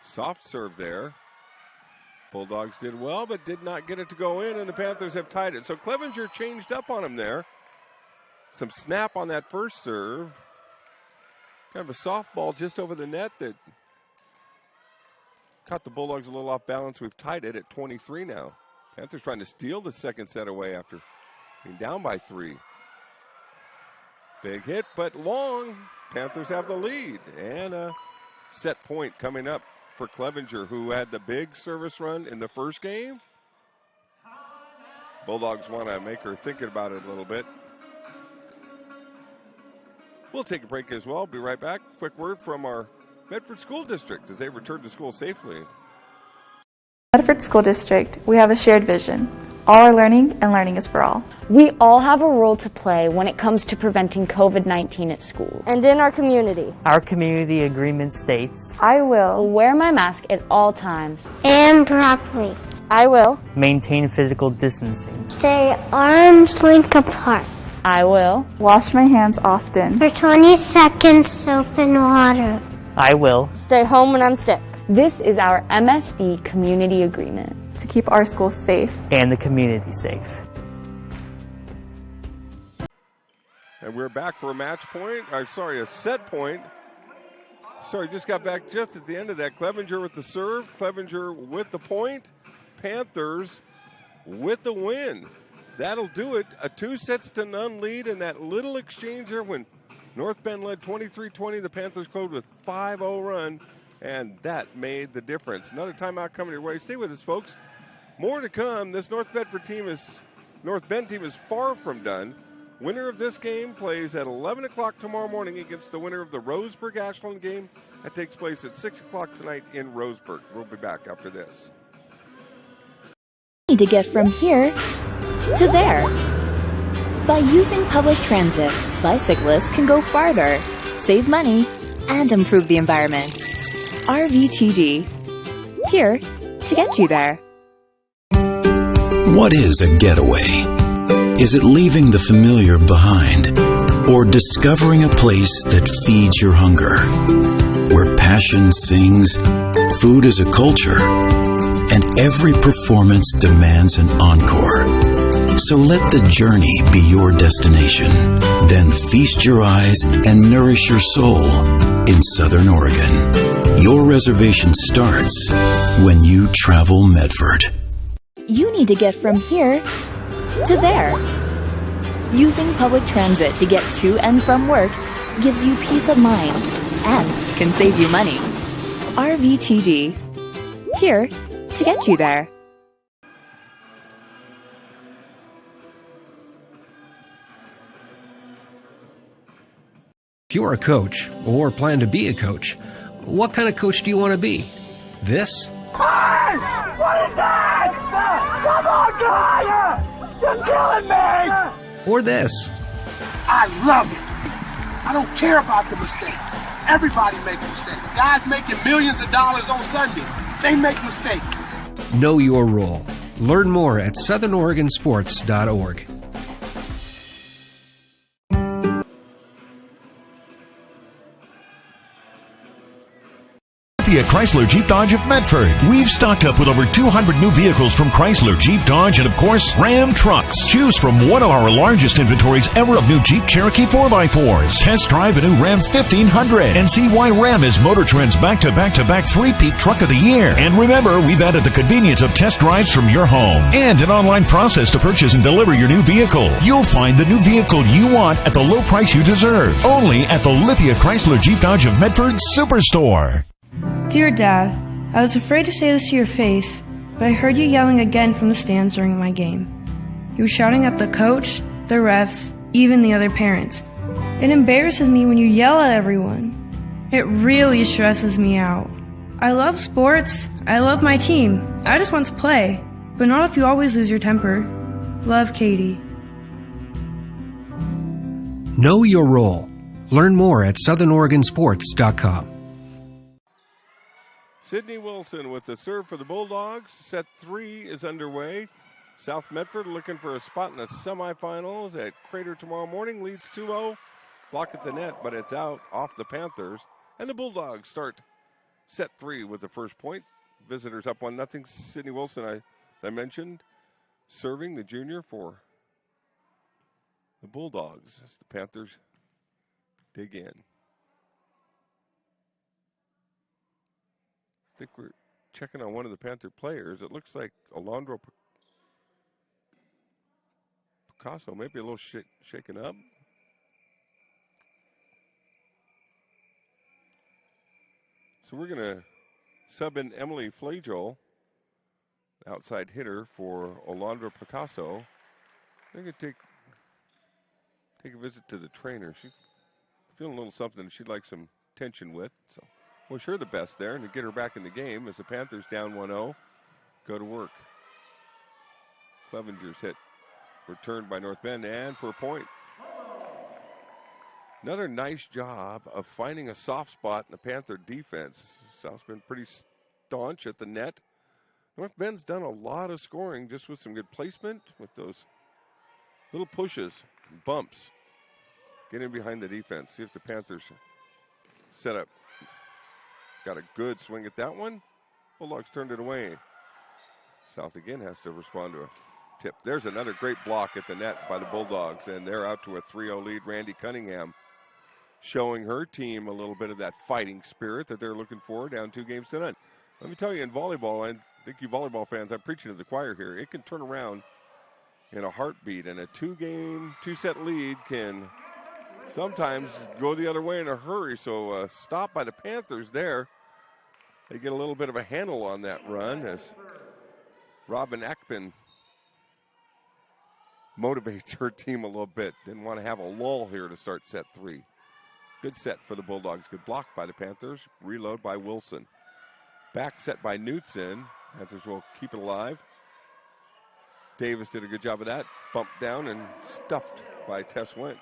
[SPEAKER 1] Soft serve there. Bulldogs did well, but did not get it to go in, and the Panthers have tied it. So Clevenger changed up on him there. Some snap on that first serve. Kind of a softball just over the net that caught the Bulldogs a little off balance. We've tied it at 23 now. Panthers trying to steal the second set away after being down by 3. Big hit, but long. Panthers have the lead. And a set point coming up for Clevenger, who had the big service run in the first game. Bulldogs want to make her thinking about it a little bit. We'll take a break as well. Be right back. Quick word from our Medford School District as they return to school safely.
[SPEAKER 16] Medford School District, we have a shared vision. All are learning, and learning is for all.
[SPEAKER 17] We all have a role to play when it comes to preventing COVID-19 at school.
[SPEAKER 18] And in our community.
[SPEAKER 19] Our community agreement states,
[SPEAKER 16] I will
[SPEAKER 17] wear my mask at all times.
[SPEAKER 18] And properly.
[SPEAKER 17] I will
[SPEAKER 19] maintain physical distancing.
[SPEAKER 18] Stay arms length apart.
[SPEAKER 17] I will
[SPEAKER 16] wash my hands often.
[SPEAKER 18] For 20 seconds, soap and water.
[SPEAKER 19] I will
[SPEAKER 17] stay home when I'm sick. This is our MSD community agreement.
[SPEAKER 16] To keep our schools safe.
[SPEAKER 19] And the community safe.
[SPEAKER 1] And we're back for a match point. A set point. Just got back just at the end of that. Clevenger with the serve. Clevenger with the point. Panthers with the win. That'll do it. A 2-0 lead in that little exchange there when North Bend led 23-20. The Panthers closed with 5-0 run, and that made the difference. Another timeout coming your way. Stay with us, folks. More to come. This North Bend team is far from done. Winner of this game plays at 11 o'clock tomorrow morning against the winner of the Roseburg-Ashland game. That takes place at 6 o'clock tonight in Roseburg. We'll be back after this.
[SPEAKER 3] Need to get from here to there. By using public transit, bicyclists can go farther, save money, and improve the environment. RVTD, here to get you there.
[SPEAKER 9] What is a getaway? Is it leaving the familiar behind, or discovering a place that feeds your hunger, where passion sings, food is a culture, and every performance demands an encore? So let the journey be your destination. Then feast your eyes and nourish your soul in Southern Oregon. Your reservation starts when you travel Medford.
[SPEAKER 3] You need to get from here to there. Using public transit to get to and from work gives you peace of mind and can save you money. RVTD, here to get you there.
[SPEAKER 7] If you're a coach or plan to be a coach, what kind of coach do you want to be? This?
[SPEAKER 8] Hey! What is that? Come on, God! You're killing me!
[SPEAKER 7] Or this?
[SPEAKER 8] I love it. I don't care about the mistakes. Everybody makes mistakes. Guys making millions of dollars on Sunday, they make mistakes.
[SPEAKER 7] Know your role. Learn more at southernoregonsports.org.
[SPEAKER 4] Lithia Chrysler Jeep Dodge of Medford. We've stocked up with over 200 new vehicles from Chrysler, Jeep, Dodge, and of course, Ram Trucks. Choose from one of our largest inventories ever of new Jeep Cherokee 4x4s. Test drive a new Ram 1500 and see why Ram is Motor Trend's back-to-back three-peat truck of the year. And remember, we've added the convenience of test drives from your home and an online process to purchase and deliver your new vehicle. You'll find the new vehicle you want at the low price you deserve. Only at the Lithia Chrysler Jeep Dodge of Medford Superstore.
[SPEAKER 5] Dear Dad, I was afraid to say this to your face, but I heard you yelling again from the stands during my game. You were shouting at the coach, the refs, even the other parents. It embarrasses me when you yell at everyone. It really stresses me out. I love sports. I love my team. I just want to play, but not if you always lose your temper. Love, Katie.
[SPEAKER 7] Know your role. Learn more at southernoregonsports.com.
[SPEAKER 1] Sydney Wilson with the serve for the Bulldogs. Set 3 is underway. South Medford looking for a spot in the semifinals at Crater tomorrow morning. Leads 2-0. Block at the net, but it's out off the Panthers. And the Bulldogs start set 3 with the first point. Visitors up 1-0. Sydney Wilson, as I mentioned, serving the junior for the Bulldogs as the Panthers dig in. I think we're checking on one of the Panther players. It looks like Alondro Picasso, maybe a little shaken up. So we're going to sub in Emily Flagel, outside hitter, for Alondra Picasso. They're going to take a visit to the trainer. She's feeling a little something she'd like some attention with. So wish her the best there and to get her back in the game as the Panthers down 1-0. Go to work. Clevenger's hit returned by North Bend and for a point. Another nice job of finding a soft spot in the Panther defense. South's been pretty staunch at the net. North Bend's done a lot of scoring just with some good placement, with those little pushes and bumps. Get in behind the defense. See if the Panthers set up. Got a good swing at that one. Bulldogs turned it away. South again has to respond to a tip. There's another great block at the net by the Bulldogs, and they're out to a 3-0 lead. Randy Cunningham showing her team a little bit of that fighting spirit that they're looking for, down 2-0. Let me tell you, in volleyball, I think you volleyball fans, I'm preaching to the choir here, it can turn around in a heartbeat, and a two-set lead can sometimes go the other way in a hurry. So stop by the Panthers there. They get a little bit of a handle on that run as Robin Ackman motivates her team a little bit. Didn't want to have a lull here to start set 3. Good set for the Bulldogs. Good block by the Panthers. Reload by Wilson. Back set by Knutson. Panthers will keep it alive. Davis did a good job of that. Bumped down and stuffed by Tess Wendt.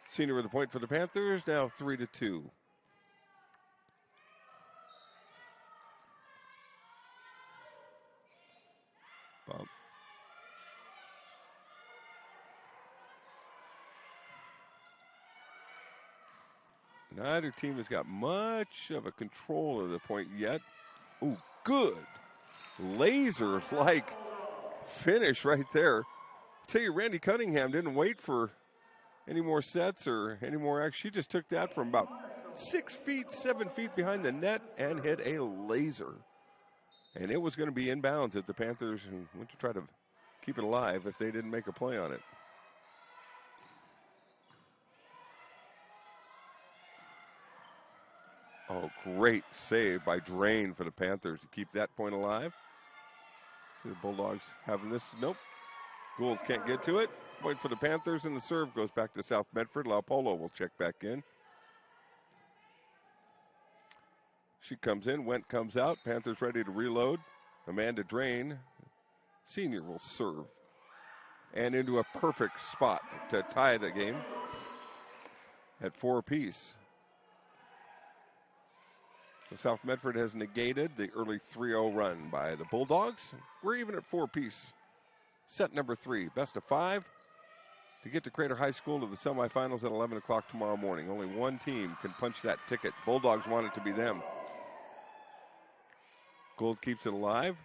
[SPEAKER 1] Senior with the point for the Panthers. Now 3-2. Bump. Neither team has got much of a control of the point yet. Ooh, good. Laser-like finish right there. I'll tell you, Randy Cunningham didn't wait for any more sets or any more action. She just took that from about 6 feet, 7 feet behind the net and hit a laser. And it was going to be inbounds at the Panthers and went to try to keep it alive if they didn't make a play on it. Oh, great save by Drain for the Panthers to keep that point alive. See the Bulldogs having this. Nope. Gould can't get to it. Point for the Panthers, and the serve goes back to South Medford. Laupolo will check back in. She comes in. Wendt comes out. Panthers ready to reload. Amanda Drain, senior, will serve. And into a perfect spot to tie the game at 4 apiece. So South Medford has negated the early 3-0 run by the Bulldogs. We're even at 4 apiece. Set number 3, best of 5. to get to Crater High School to the semifinals at 11 o'clock tomorrow morning. Only one team can punch that ticket. Bulldogs want it to be them. Gould keeps it alive.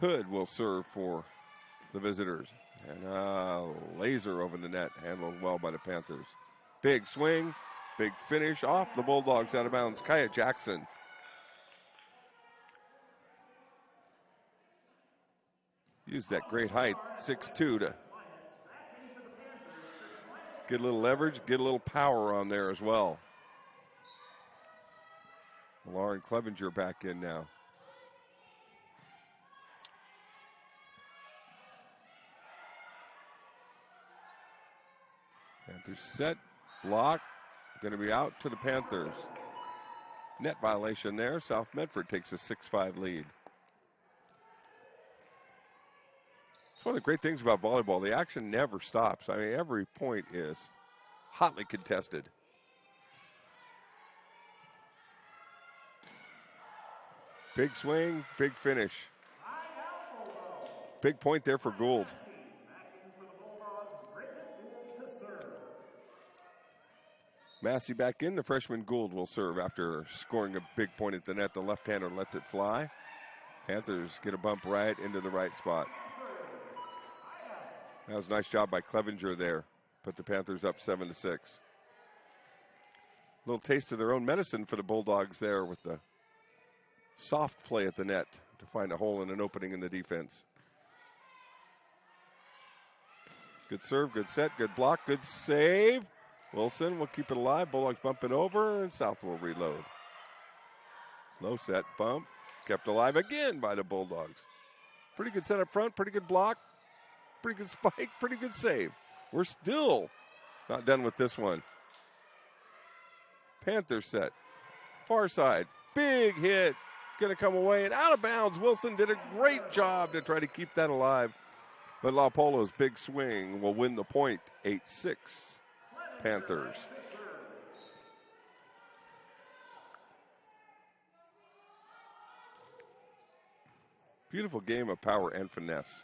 [SPEAKER 1] Hood will serve for the visitors. And a laser over the net, handled well by the Panthers. Big swing, big finish off the Bulldogs, out of bounds. Kaya Jackson. Used that great height, 6'2", to get a little leverage, get a little power on there as well. Lauren Clevenger back in now. Panthers set, block, going to be out to the Panthers. Net violation there. South Medford takes a 6-5 lead. It's one of the great things about volleyball. The action never stops. I mean, every point is hotly contested. Big swing, big finish. Big point there for Gould. Massey back in. The freshman Gould will serve after scoring a big point at the net. The left-hander lets it fly. Panthers get a bump right into the right spot. That was a nice job by Clevenger there. Put the Panthers up 7-6. Little taste of their own medicine for the Bulldogs there with the soft play at the net to find a hole and an opening in the defense. Good serve, good set, good block, good save. Wilson will keep it alive. Bulldogs bump it over, and South will reload. Slow set, bump. Kept alive again by the Bulldogs. Pretty good set up front, pretty good block, pretty good spike, pretty good save. We're still not done with this one. Panthers set. Far side. Big hit. Going to come away and out of bounds. Wilson did a great job to try to keep that alive. But La Polo's big swing will win the point. 8-6. Panthers. Beautiful game of power and finesse.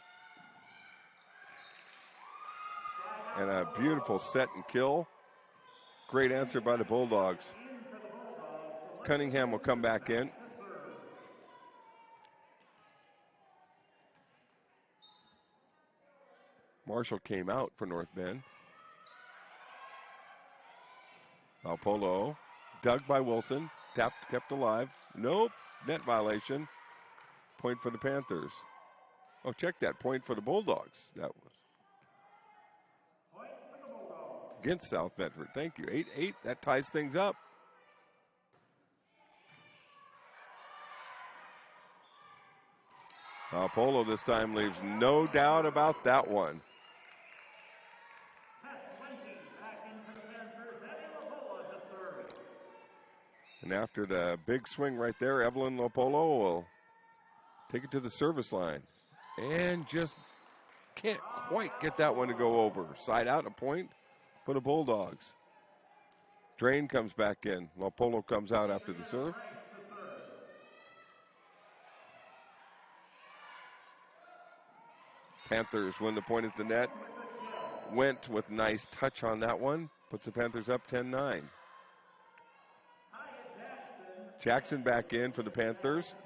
[SPEAKER 1] And a beautiful set and kill. Great answer by the Bulldogs. Cunningham will come back in. Marshall came out for North Bend. Valpolo, dug by Wilson, tapped, kept alive. Nope, net violation. Point for the Panthers. Oh, check that, point for the Bulldogs. That was against South Medford. Thank you. 8-8, that ties things up. Valpolo this time leaves no doubt about that one. And after the big swing right there, Evelyn Lopolo will take it to the service line. And just can't quite get that one to go over. Side out, a point for the Bulldogs. Drain comes back in. Lopolo comes out after the serve. Panthers win the point at the net. Went with nice touch on that one. Puts the Panthers up 10-9. Jackson back in for the Panthers.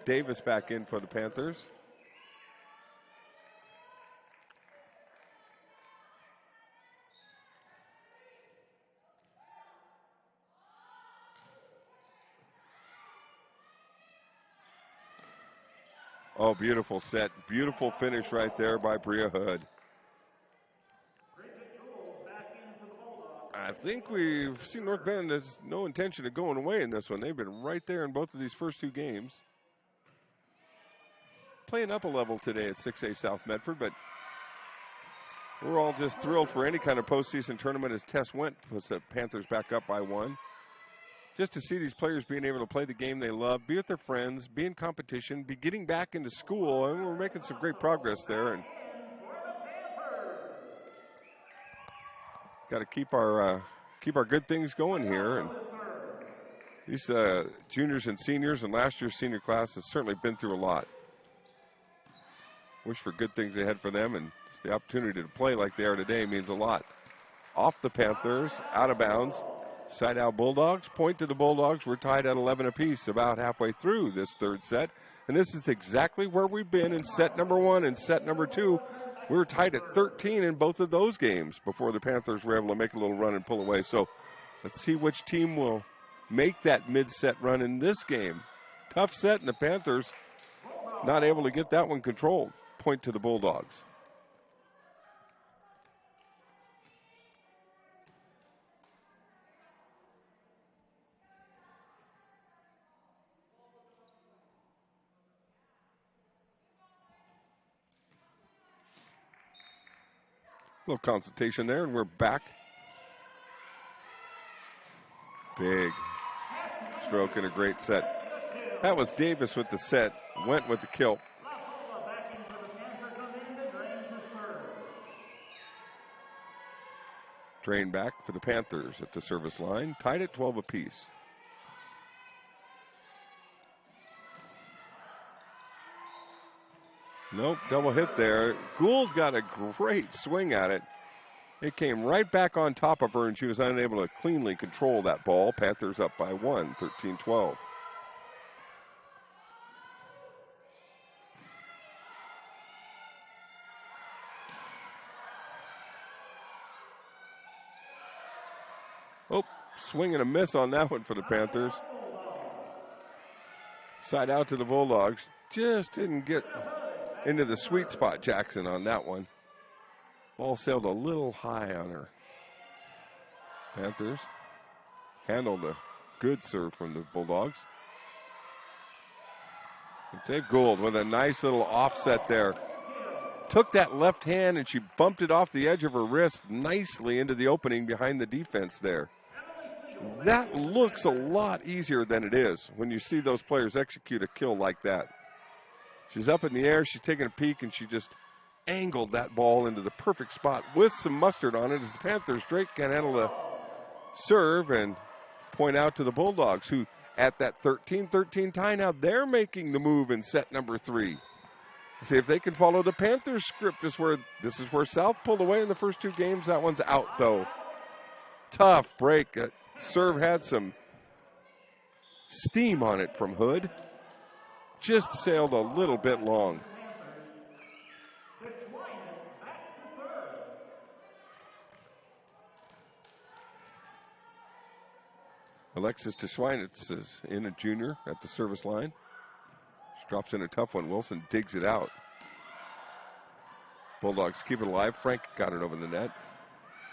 [SPEAKER 1] Davis back in for the Panthers. Oh, beautiful set. Beautiful finish right there by Bria Hood. I think we've seen North Bend has no intention of going away in this one. They've been right there in both of these first two games. Playing up a level today at 6A South Medford, but we're all just thrilled for any kind of postseason tournament as Tess went, puts the Panthers back up by 1. Just to see these players being able to play the game they love, be with their friends, be in competition, be getting back into school, and we're making some great progress there. And got to keep our good things going here. And these juniors and seniors and last year's senior class has certainly been through a lot. wish for good things ahead for them, and just the opportunity to play like they are today means a lot. Off the Panthers, out of bounds. Side out Bulldogs, point to the Bulldogs. We're tied at 11 apiece about halfway through this third set. And this is exactly where we've been in set number 1 and set number 2. We were tied at 13 in both of those games before the Panthers were able to make a little run and pull away. So let's see which team will make that mid-set run in this game. Tough set, and the Panthers not able to get that one controlled. Point to the Bulldogs. A little consultation there, and we're back. Big stroke and a great set. That was Davis with the set, went with the kill. Drain back for the Panthers at the service line, tied at 12 apiece. Nope, double hit there. Gould got a great swing at it. It came right back on top of her, and she was unable to cleanly control that ball. Panthers up by 1, 13-12. Oh, swing and a miss on that one for the Panthers. Side out to the Bulldogs. Just didn't get into the sweet spot, Jackson, on that one. Ball sailed a little high on her. Panthers handled a good serve from the Bulldogs. And save Gould with a nice little offset there. Took that left hand and she bumped it off the edge of her wrist nicely into the opening behind the defense there. That looks a lot easier than it is when you see those players execute a kill like that. She's up in the air, she's taking a peek, and she just angled that ball into the perfect spot with some mustard on it as the Panthers. Drake can handle the serve and point out to the Bulldogs, who at that 13-13 tie now, they're making the move in set number 3. See if they can follow the Panthers script. This is where South pulled away in the first 2 games. That one's out, though. Tough break. Serve had some steam on it from Hood. Just sailed a little bit long. Alexis Deschweinitz is in, a junior at the service line. She drops in a tough one. Wilson digs it out. Bulldogs keep it alive. Frank got it over the net.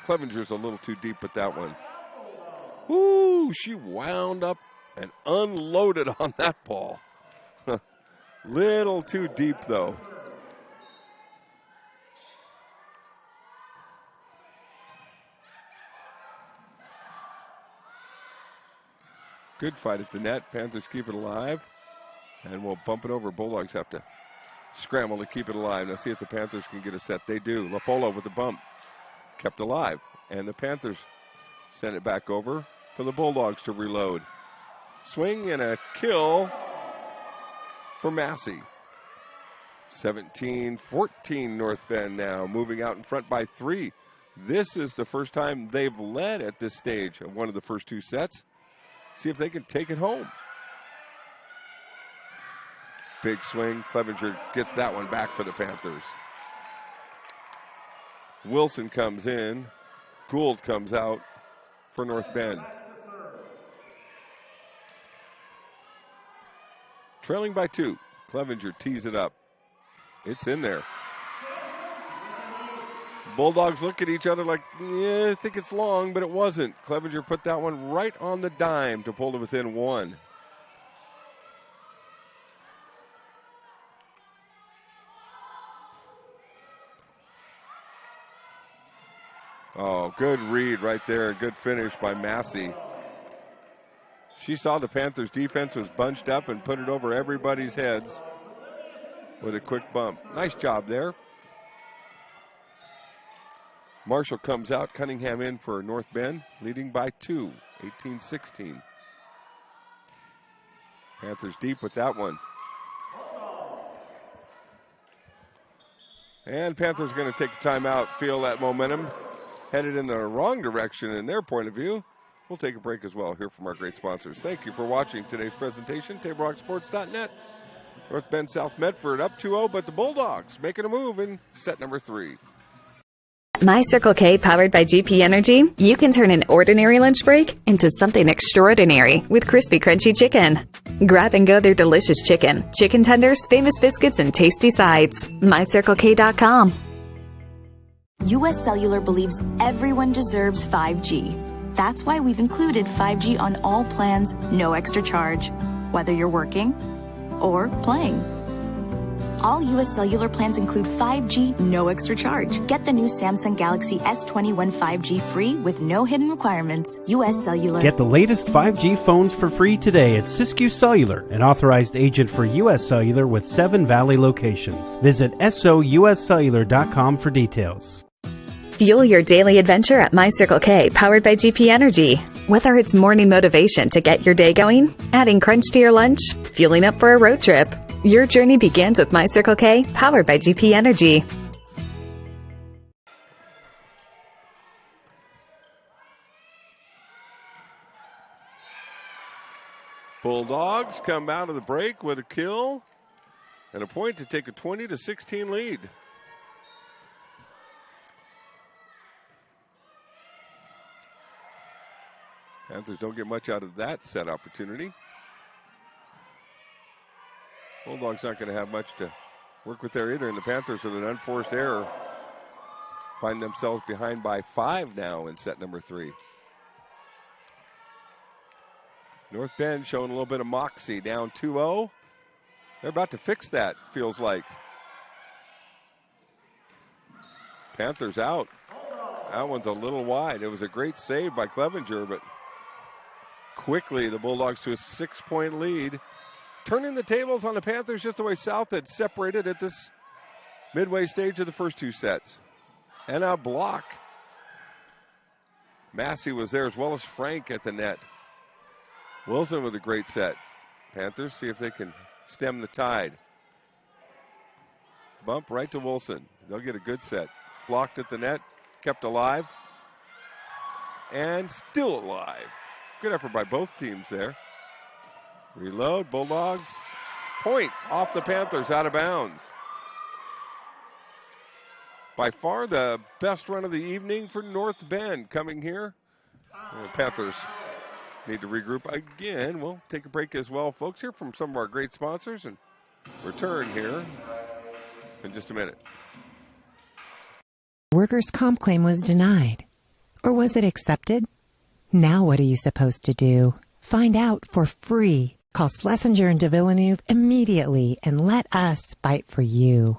[SPEAKER 1] Clevenger's a little too deep with that one. Woo! She wound up and unloaded on that ball. Little too deep, though. Good fight at the net. Panthers keep it alive. And we'll bump it over. Bulldogs have to scramble to keep it alive. Now see if the Panthers can get a set. They do. Lapolo with the bump. Kept alive. And the Panthers send it back over for the Bulldogs to reload. Swing and a kill for Massey. 17-14 North Bend now, moving out in front by 3. This is the first time they've led at this stage of one of the first 2 sets. See if they can take it home. Big swing. Clevenger gets that one back for the Panthers. Wilson comes in. Gould comes out for North Bend. Trailing by 2. Clevenger tees it up. It's in there. Bulldogs look at each other like, yeah, I think it's long, but it wasn't. Clevenger put that one right on the dime to pull to within 1. Oh, good read right there. Good finish by Massey. She saw the Panthers' defense was bunched up and put it over everybody's heads with a quick bump. Nice job there. Marshall comes out, Cunningham in for North Bend, leading by 2, 18-16. Panthers deep with that one. And Panthers going to take a timeout, feel that momentum headed in the wrong direction in their point of view. We'll take a break as well, hear from our great sponsors. Thank you for watching today's presentation, TableRockSports.net. North Bend, South Medford up 2-0, but the Bulldogs making a move in set number 3.
[SPEAKER 2] My Circle K, powered by GP Energy, you can turn an ordinary lunch break into something extraordinary with crispy, crunchy chicken. Grab and go their delicious chicken, chicken tenders, famous biscuits, and tasty sides. MyCircleK.com.
[SPEAKER 3] US Cellular believes everyone deserves 5G. That's why we've included 5G on all plans, no extra charge, whether you're working or playing. All US Cellular plans include 5G, no extra charge. Get the new Samsung Galaxy S21 5G free with no hidden requirements. US Cellular.
[SPEAKER 20] Get the latest 5G phones for free today at Siskiyou Cellular, an authorized agent for US Cellular with 7 Valley locations. Visit souscellular.com for details.
[SPEAKER 2] Fuel your daily adventure at My Circle K, powered by GP Energy. Whether it's morning motivation to get your day going, adding crunch to your lunch, fueling up for a road trip, your journey begins with My Circle K, powered by GP Energy.
[SPEAKER 1] Bulldogs come out of the break with a kill and a point to take a 20-16 lead. Panthers don't get much out of that set opportunity. Bulldogs not going to have much to work with there either, and the Panthers with an unforced error find themselves behind by 5 now in set number 3. North Bend showing a little bit of moxie, down 2-0. They're about to fix that, feels like. Panthers out. That one's a little wide. It was a great save by Clevenger, but quickly the Bulldogs to a 6-point lead. Turning the tables on the Panthers just the way South had separated at this midway stage of the first 2 sets. And a block. Massey was there as well as Frank at the net. Wilson with a great set. Panthers see if they can stem the tide. Bump right to Wilson. They'll get a good set. Blocked at the net, kept alive, and still alive. Good effort by both teams there. Reload, Bulldogs. Point off the Panthers, out of bounds. By far the best run of the evening for North Bend coming here. The Panthers need to regroup again. We'll take a break as well, folks. Hear from some of our great sponsors and return here in just a minute.
[SPEAKER 6] Workers' comp claim was denied. Or was it accepted? Now what are you supposed to do? Find out for free. Call Schlesinger and de Villeneuve immediately and let us fight for you.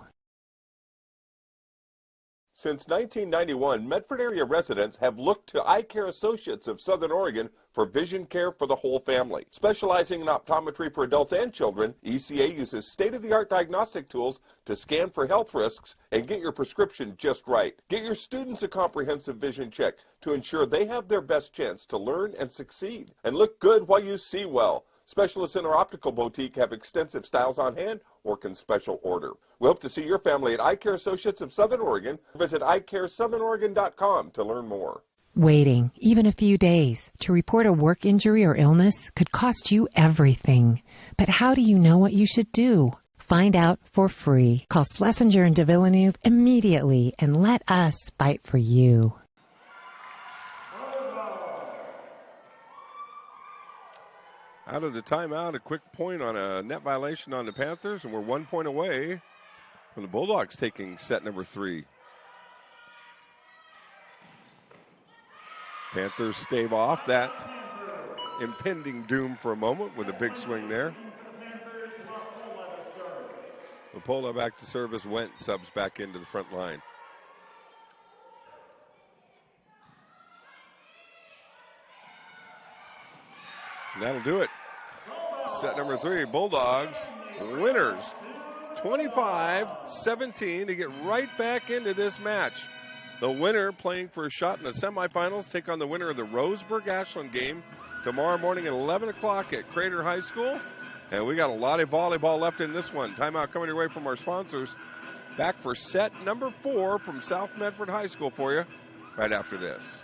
[SPEAKER 1] Since 1991, Medford area residents have looked to Eye Care Associates of Southern Oregon for vision care for the whole family. Specializing in optometry for adults and children, ECA uses state-of-the-art diagnostic tools to scan for health risks and get your prescription just right. Get your students a comprehensive vision check to ensure they have their best chance to learn and succeed. And look good while you see well. Specialists in our optical boutique have extensive styles on hand or can special order. We hope to see your family at Eye Care Associates of Southern Oregon. Visit eyecaresouthern.com to learn more.
[SPEAKER 6] Waiting, even a few days, to report a work injury or illness could cost you everything. But how do you know what you should do? Find out for free. Call Schlesinger and de Villeneuve immediately and let us fight for you.
[SPEAKER 1] Out of the timeout, a quick point on a net violation on the Panthers, and we're 1 point away from the Bulldogs taking set number 3. Panthers stave off that impending doom for a moment with a big swing there. Mapola back to service, Went subs back into the front line. And that'll do it. Set number 3, Bulldogs, winners, 25-17 to get right back into this match. The winner playing for a shot in the semifinals take on the winner of the Roseburg-Ashland game tomorrow morning at 11 o'clock at Crater High School. And we got a lot of volleyball left in this one. Timeout coming your way from our sponsors. Back for set number 4 from South Medford High School for you right after this.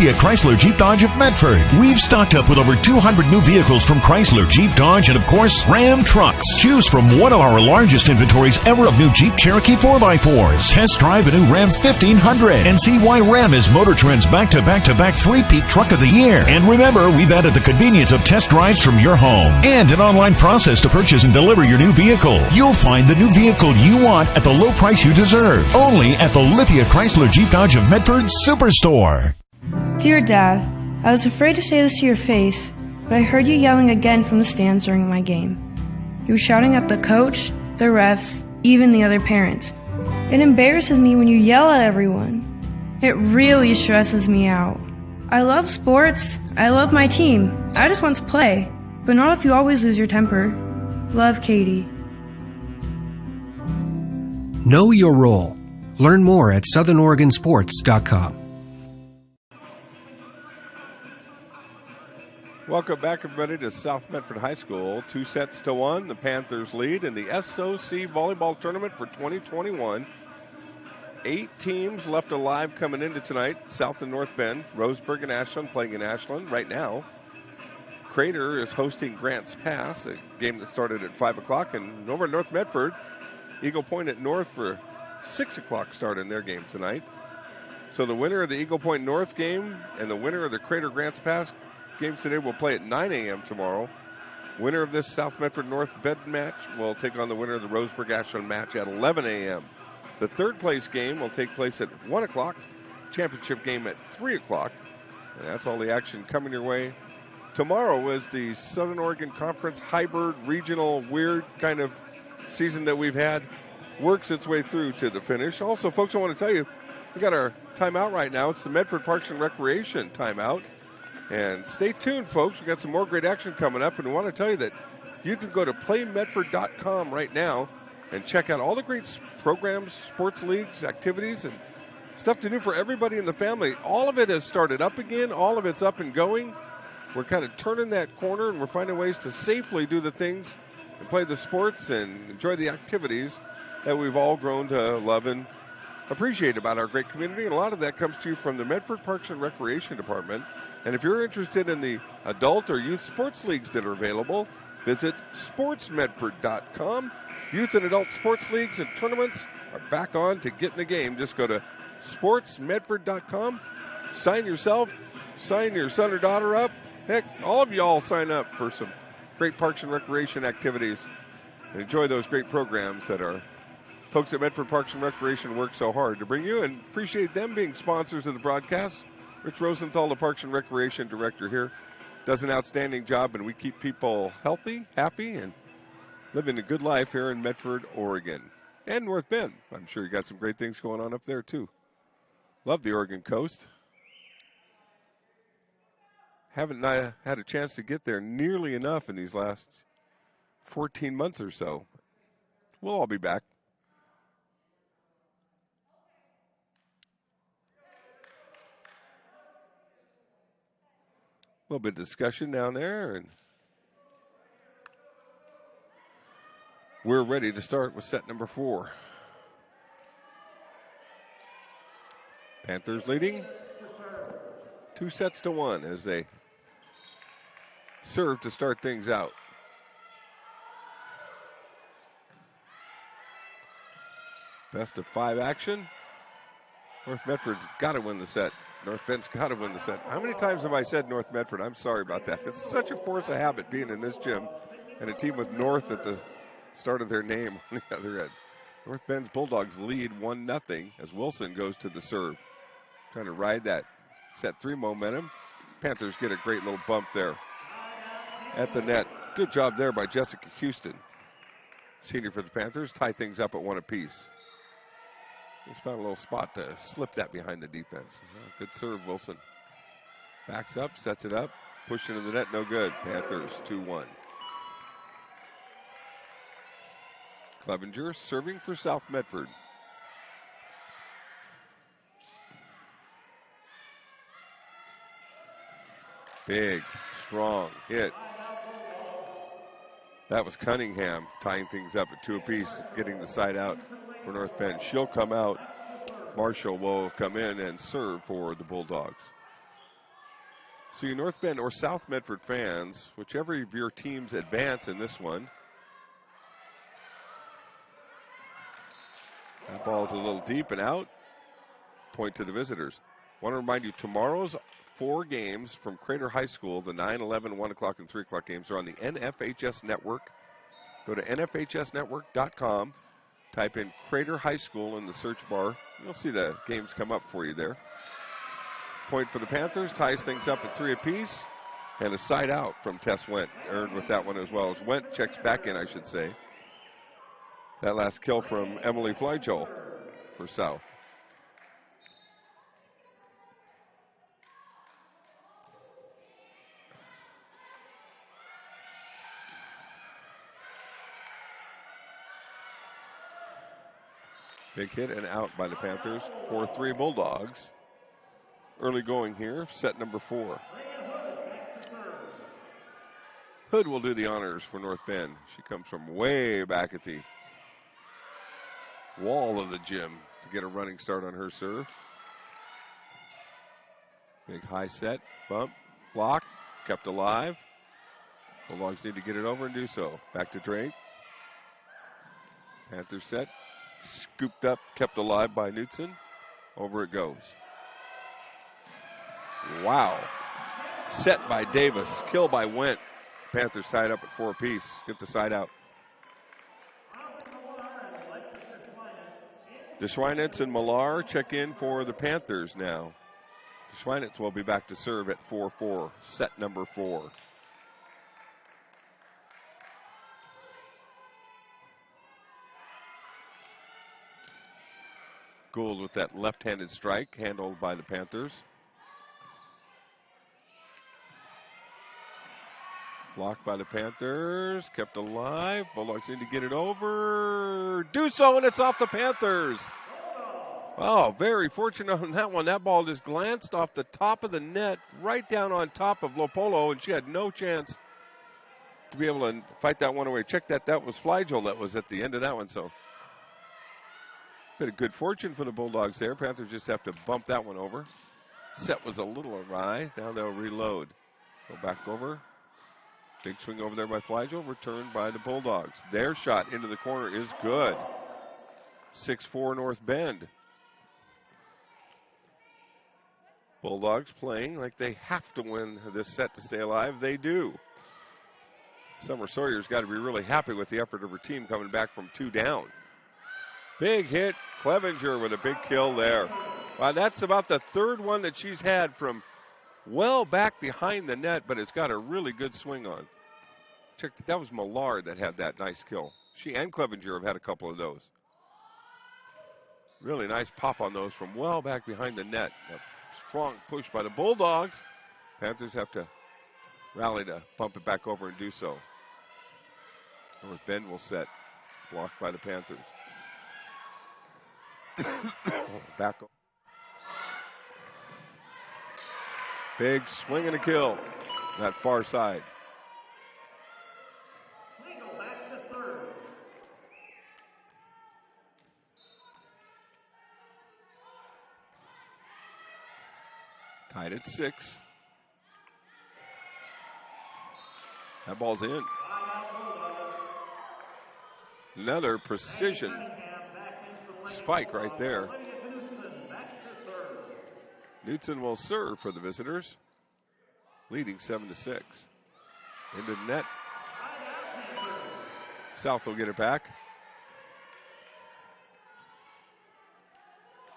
[SPEAKER 4] Chrysler Jeep Dodge of Medford. We've stocked up with over 200 new vehicles from Chrysler, Jeep Dodge, and of course, Ram Trucks. Choose from one of our largest inventories ever of new Jeep Cherokee 4x4s. Test drive a new Ram 1500 and see why Ram is Motor Trend's back-to-back-to-back three-peat truck of the year. And remember, we've added the convenience of test drives from your home and an online process to purchase and deliver your new vehicle. You'll find the new vehicle you want at the low price you deserve. Only at the Lithia Chrysler Jeep Dodge of Medford Superstore.
[SPEAKER 5] Dear Dad, I was afraid to say this to your face, but I heard you yelling again from the stands during my game. You were shouting at the coach, the refs, even the other parents. It embarrasses me when you yell at everyone. It really stresses me out. I love sports. I love my team. I just want to play, but not if you always lose your temper. Love, Katie.
[SPEAKER 7] Know your role. Learn more at southernoregonsports.com.
[SPEAKER 1] Welcome back, everybody, to South Medford High School. 2-1. The Panthers lead in the SOC Volleyball Tournament for 2021. 8 teams left alive coming into tonight. South and North Bend, Roseburg and Ashland playing in Ashland right now. Crater is hosting Grants Pass, a game that started at 5 o'clock. And over at North Medford, Eagle Point at North for 6 o'clock start in their game tonight. So the winner of the Eagle Point North game and the winner of the Crater Grants Pass games today will play at 9 a.m. tomorrow. Winner of this South Medford North Bend match will take on the winner of the Roseburg Ashland match at 11 a.m. The third place game will take place at 1 o'clock. Championship game at 3 o'clock. And that's all the action coming your way. Tomorrow is the Southern Oregon Conference hybrid, regional, weird kind of season that we've had. Works its way through to the finish. Also, folks, I want to tell you, we got our timeout right now. It's the Medford Parks and Recreation timeout. And stay tuned, folks. We've got some more great action coming up. And we want to tell you that you can go to playmedford.com right now and check out all the great programs, sports leagues, activities, and stuff to do for everybody in the family. All of it has started up again. All of it's up and going. We're kind of turning that corner, and we're finding ways to safely do the things and play the sports and enjoy the activities that we've all grown to love and appreciate about our great community. And a lot of that comes to you from the Medford Parks and Recreation Department. And if you're interested in the adult or youth sports leagues that are available, visit sportsmedford.com. Youth and adult sports leagues and tournaments are back on to get in the game. Just go to sportsmedford.com. Sign yourself, sign your son or daughter up. Heck, all of y'all sign up for some great parks and recreation activities and enjoy those great programs that our folks at Medford Parks and Recreation work so hard to bring you, and appreciate them being sponsors of the broadcast. Rich Rosenthal, the Parks and Recreation Director here, does an outstanding job, and we keep people healthy, happy, and living a good life here in Medford, Oregon. And North Bend. I'm sure you got some great things going on up there, too. Love the Oregon coast. Haven't had a chance to get there nearly enough in these last 14 months or so. We'll all be back. A little bit of discussion down there, and we're ready to start with set number 4. Panthers leading 2-1 as they serve to start things out. Best of 5 action. North Medford's got to win the set. North Bend's got to win the set. How many times have I said North Medford? I'm sorry about that. It's such a force of habit being in this gym and a team with North at the start of their name on the other end. North Bend's Bulldogs lead 1-0 as Wilson goes to the serve. Trying to ride that set 3 momentum. Panthers get a great little bump there at the net. Good job there by Jessica Houston. Senior for the Panthers. Tie things up at 1 apiece. Just found a little spot to slip that behind the defense. Good serve, Wilson. Backs up, sets it up, pushing into the net, no good. Panthers 2-1. Clevenger serving for South Medford. Big, strong hit. That was Cunningham tying things up at 2 apiece, getting the side out for North Bend. She'll come out. Marshall will come in and serve for the Bulldogs. So you North Bend or South Medford fans, whichever of your teams advance in this one. That ball's a little deep and out. Point to the visitors. Want to remind you, tomorrow's 4 games from Crater High School, the 9, 11, 1 o'clock, and 3 o'clock games are on the NFHS Network. Go to nfhsnetwork.com. Type in Crater High School in the search bar. You'll see the games come up for you there. Point for the Panthers, ties things up at 3 apiece. And a side out from Tess Wendt, earned with that one as well. As Wendt checks back in, I should say. That last kill from Emily Flyjoel for South. Big hit and out by the Panthers. 4-3 Bulldogs. Early going here, set number 4. Hood will do the honors for North Bend. She comes from way back at the wall of the gym to get a running start on her serve. Big high set, bump, block, kept alive. Bulldogs need to get it over and do so. Back to Drake. Panthers set. Scooped up, kept alive by Knutson. Over it goes. Wow. Set by Davis. Kill by Wendt. Panthers tied up at 4 apiece. Get the side out. DeSchweinitz and Millar check in for the Panthers now. DeSchweinitz will be back to serve at 4-4. Set number 4. Gould with that left-handed strike handled by the Panthers. Blocked by the Panthers, kept alive. Bulldogs need to get it over. Do so, and it's off the Panthers. Oh, very fortunate on that one. That ball just glanced off the top of the net, right down on top of Lopolo, and she had no chance to be able to fight that one away. Check that. That was Flyjoel that was at the end of that one, so. Bit of good fortune for the Bulldogs there. Panthers just have to bump that one over. Set was a little awry. Now they'll reload. Go back over. Big swing over there by Flyjoel. Returned by the Bulldogs. Their shot into the corner is good. 6-4 North Bend. Bulldogs playing like they have to win this set to stay alive. They do. Summer Sawyer's got to be really happy with the effort of her team coming back from 2 down. Big hit, Clevenger with a big kill there. Wow, that's about the 3rd one that she's had from well back behind the net, but it's got a really good swing on. Check that was Millar that had that nice kill. She and Clevenger have had a couple of those. Really nice pop on those from well back behind the net. A strong push by the Bulldogs. Panthers have to rally to bump it back over and do so. North Bend will set. Blocked by the Panthers. Back. Big swing and a kill. That far side. Tied at 6. That ball's in. Another precision spike right there. Knutson will serve for the visitors, leading 7-6. Into the net. South will get it back.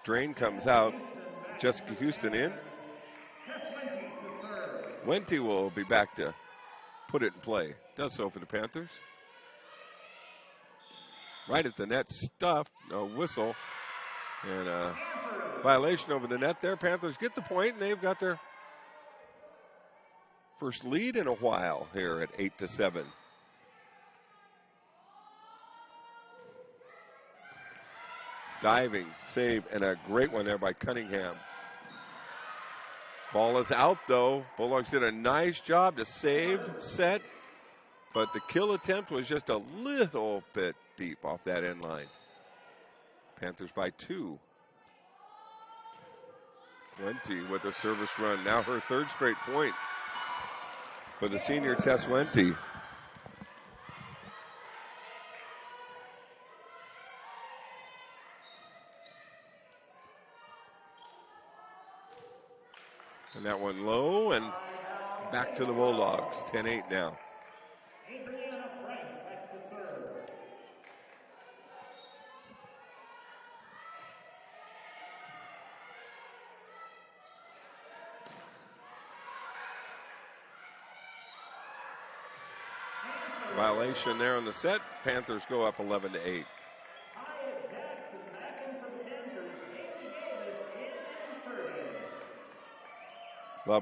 [SPEAKER 1] Drain comes out. Jessica Houston in. Wente will be back to put it in play. Does so for the Panthers. Right at the net, stuffed, no whistle, and a violation over the net there. Panthers get the point, and they've got their first lead in a while here at 8-7. Diving, save, and a great one there by Cunningham. Ball is out, though. Bulldogs did a nice job to save, set, but the kill attempt was just a little bit deep off that end line. Panthers by 2. Wente with a service run. Now her third straight point for the senior Tess Wente. And that one low and back to the Bulldogs. 10-8 now. Violation there on the set. Panthers go up 11-8.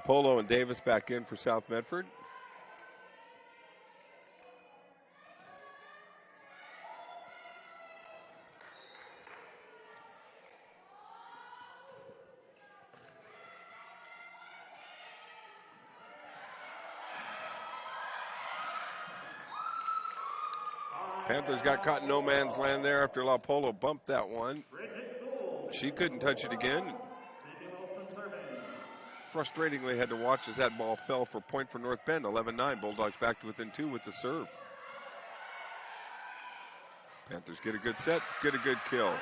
[SPEAKER 1] Polo and Davis back in for South Medford. Panthers got caught in no man's land there after La Polo bumped that one. She couldn't touch it again. Frustratingly had to watch as that ball fell for point for North Bend. 11-9. Bulldogs back to within 2 with the serve. Panthers get a good set, get a good kill.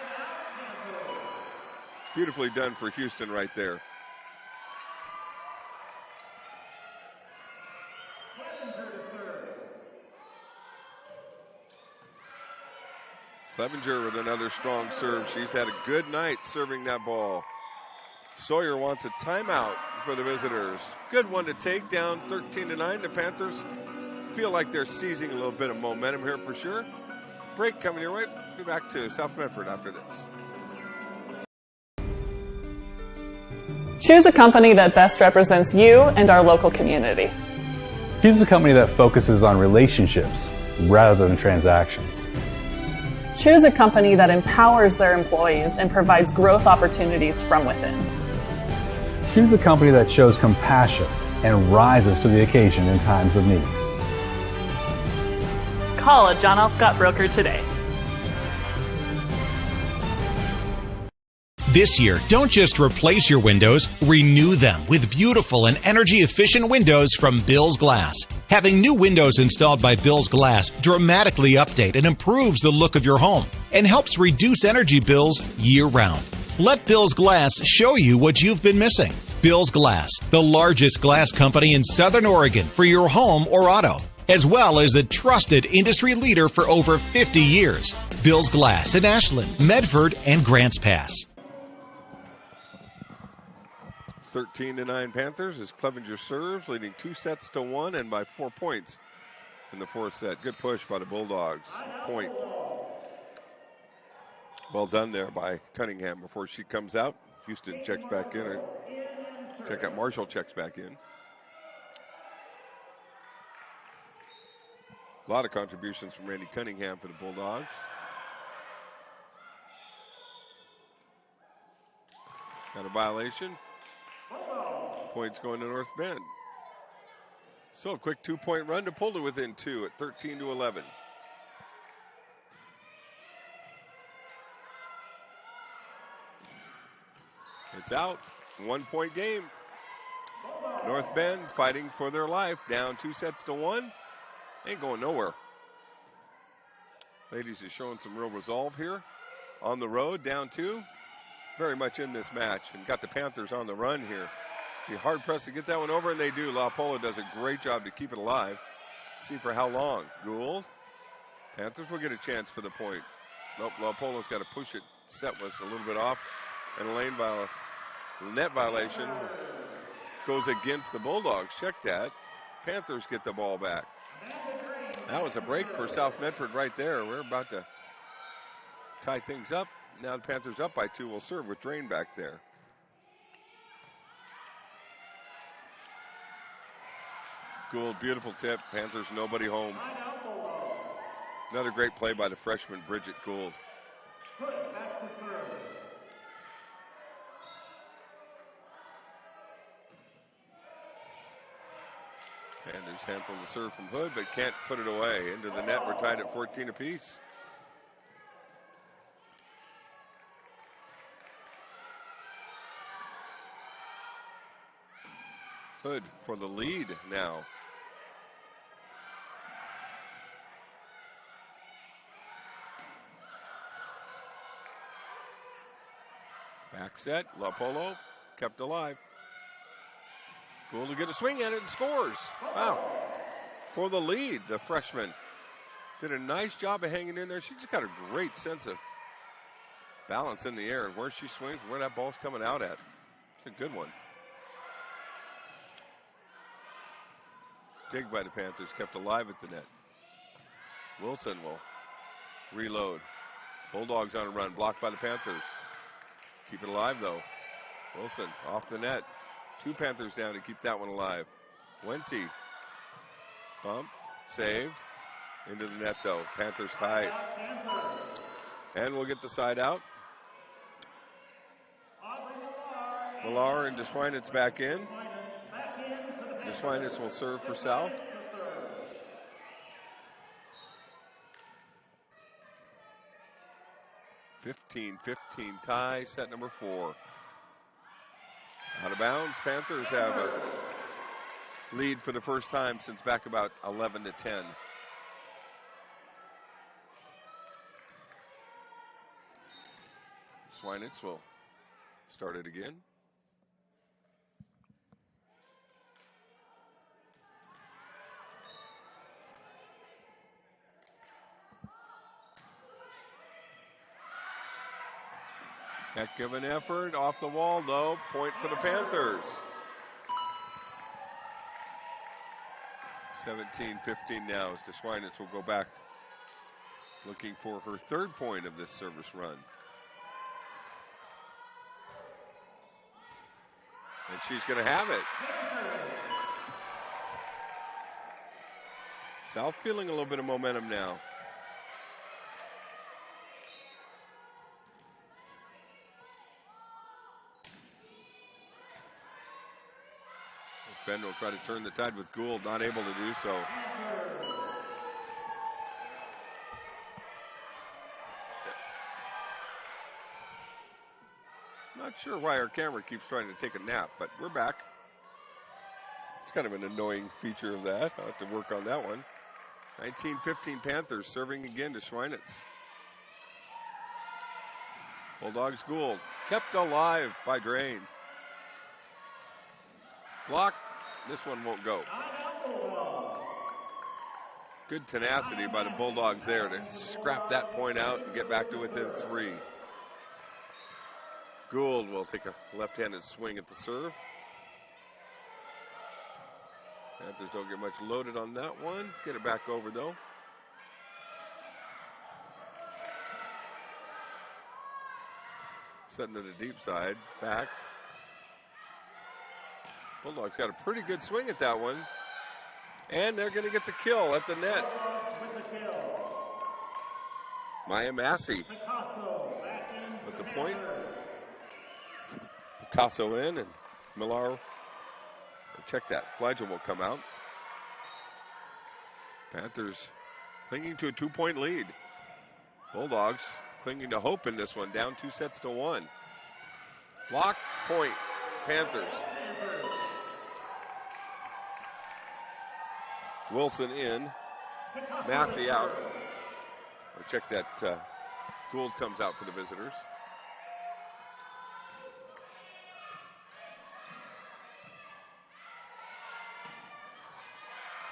[SPEAKER 1] Beautifully done for Houston right there. Clevenger with another strong serve. She's had a good night serving that ball. Sawyer wants a timeout for the visitors. Good one to take, down 13-9. The Panthers feel like they're seizing a little bit of momentum here for sure. Break coming your way. Be back to South Medford after this.
[SPEAKER 13] Choose a company that best represents you and our local community.
[SPEAKER 14] Choose a company that focuses on relationships rather than transactions.
[SPEAKER 13] Choose a company that empowers their employees and provides growth opportunities from within.
[SPEAKER 14] Choose a company that shows compassion and rises to the occasion in times of need.
[SPEAKER 13] Call a John L. Scott broker today.
[SPEAKER 15] This year, don't just replace your windows, renew them with beautiful and energy-efficient windows from Bill's Glass. Having new windows installed by Bill's Glass dramatically update and improves the look of your home and helps reduce energy bills year-round. Let Bill's Glass show you what you've been missing. Bill's Glass, the largest glass company in Southern Oregon for your home or auto, as well as the trusted industry leader for over 50 years. Bill's Glass in Ashland, Medford, and Grants Pass.
[SPEAKER 1] 13-9 Panthers as Clevenger serves, leading 2-1 and by 4 points in the fourth set. Good push by the Bulldogs. Point. Well done there by Cunningham before she comes out. Houston checks back in. Or check out Marshall checks back in. A lot of contributions from Randy Cunningham for the Bulldogs. Got a violation. Points going to North Bend. So a quick 2-point run to pull to within 2 at 13-11. It's out. 1-point game. North Bend fighting for their life. Down 2-1. Ain't going nowhere. Ladies is showing some real resolve here. On the road, down 2. Very much in this match. And got the Panthers on the run here. Be hard pressed to get that one over, and they do. La Polo does a great job to keep it alive. See for how long. Gould. Panthers will get a chance for the point. Nope, La Polo's got to push it. Set was a little bit off. And a net violation goes against the Bulldogs. Check that. Panthers get the ball back. That was a break for South Medford right there. We're about to tie things up. Now the Panthers up by 2 will serve with Drain back there. Gould, beautiful tip. Panthers nobody home. Another great play by the freshman Bridget Gould.
[SPEAKER 21] Back to serve.
[SPEAKER 1] Panthers handle the serve from Hood, but can't put it away. Into the net, we're tied at 14 apiece. Hood for the lead now. Back set, La Polo kept alive. Gould to get a swing at it and scores. Wow. For the lead, the freshman did a nice job of hanging in there. She just got a great sense of balance in the air and where she swings, where that ball's coming out at. It's a good one. Dig by the Panthers, kept alive at the net. Wilson will reload. Bulldogs on a run, blocked by the Panthers. Keep it alive though. Wilson off the net. 2 Panthers down to keep that one alive. Wente bumped, saved. Into the net though. Panthers tied. And we'll get the side out. Millar and DeSwinitz back in. DeSwinitz will serve for South. (15-15) tie, set number 4. Out of bounds. Panthers have a lead for the first time since back about 11-10. Swinitz will start it again. Heck of an effort, off the wall though, point for the Panthers. 17-15 now as DeSwinitz will go back looking for her 3rd point of this service run. And she's going to have it. South feeling a little bit of momentum now. Ben will try to turn the tide with Gould, not able to do so. Not sure why our camera keeps trying to take a nap, but we're back. It's kind of an annoying feature of that. I'll have to work on that one. 19-15 Panthers serving again to Schweinitz. Bulldogs Gould, kept alive by Drain. Block. This one won't go. Good tenacity by the Bulldogs there to scrap that point out and get back to within 3. Gould will take a left-handed swing at the serve. Panthers don't get much loaded on that one. Get it back over though. Setting to the deep side, back. Bulldogs got a pretty good swing at that one. And they're going to get the kill at the net. Maya Massey with the point. Picasso in and Millar. Check that. Flagel will come out. Panthers clinging to a 2-point lead. Bulldogs clinging to hope in this one. Down 2-1. Block, point. Panthers. Wilson in. Massey out. Or check that. Gould comes out for the visitors.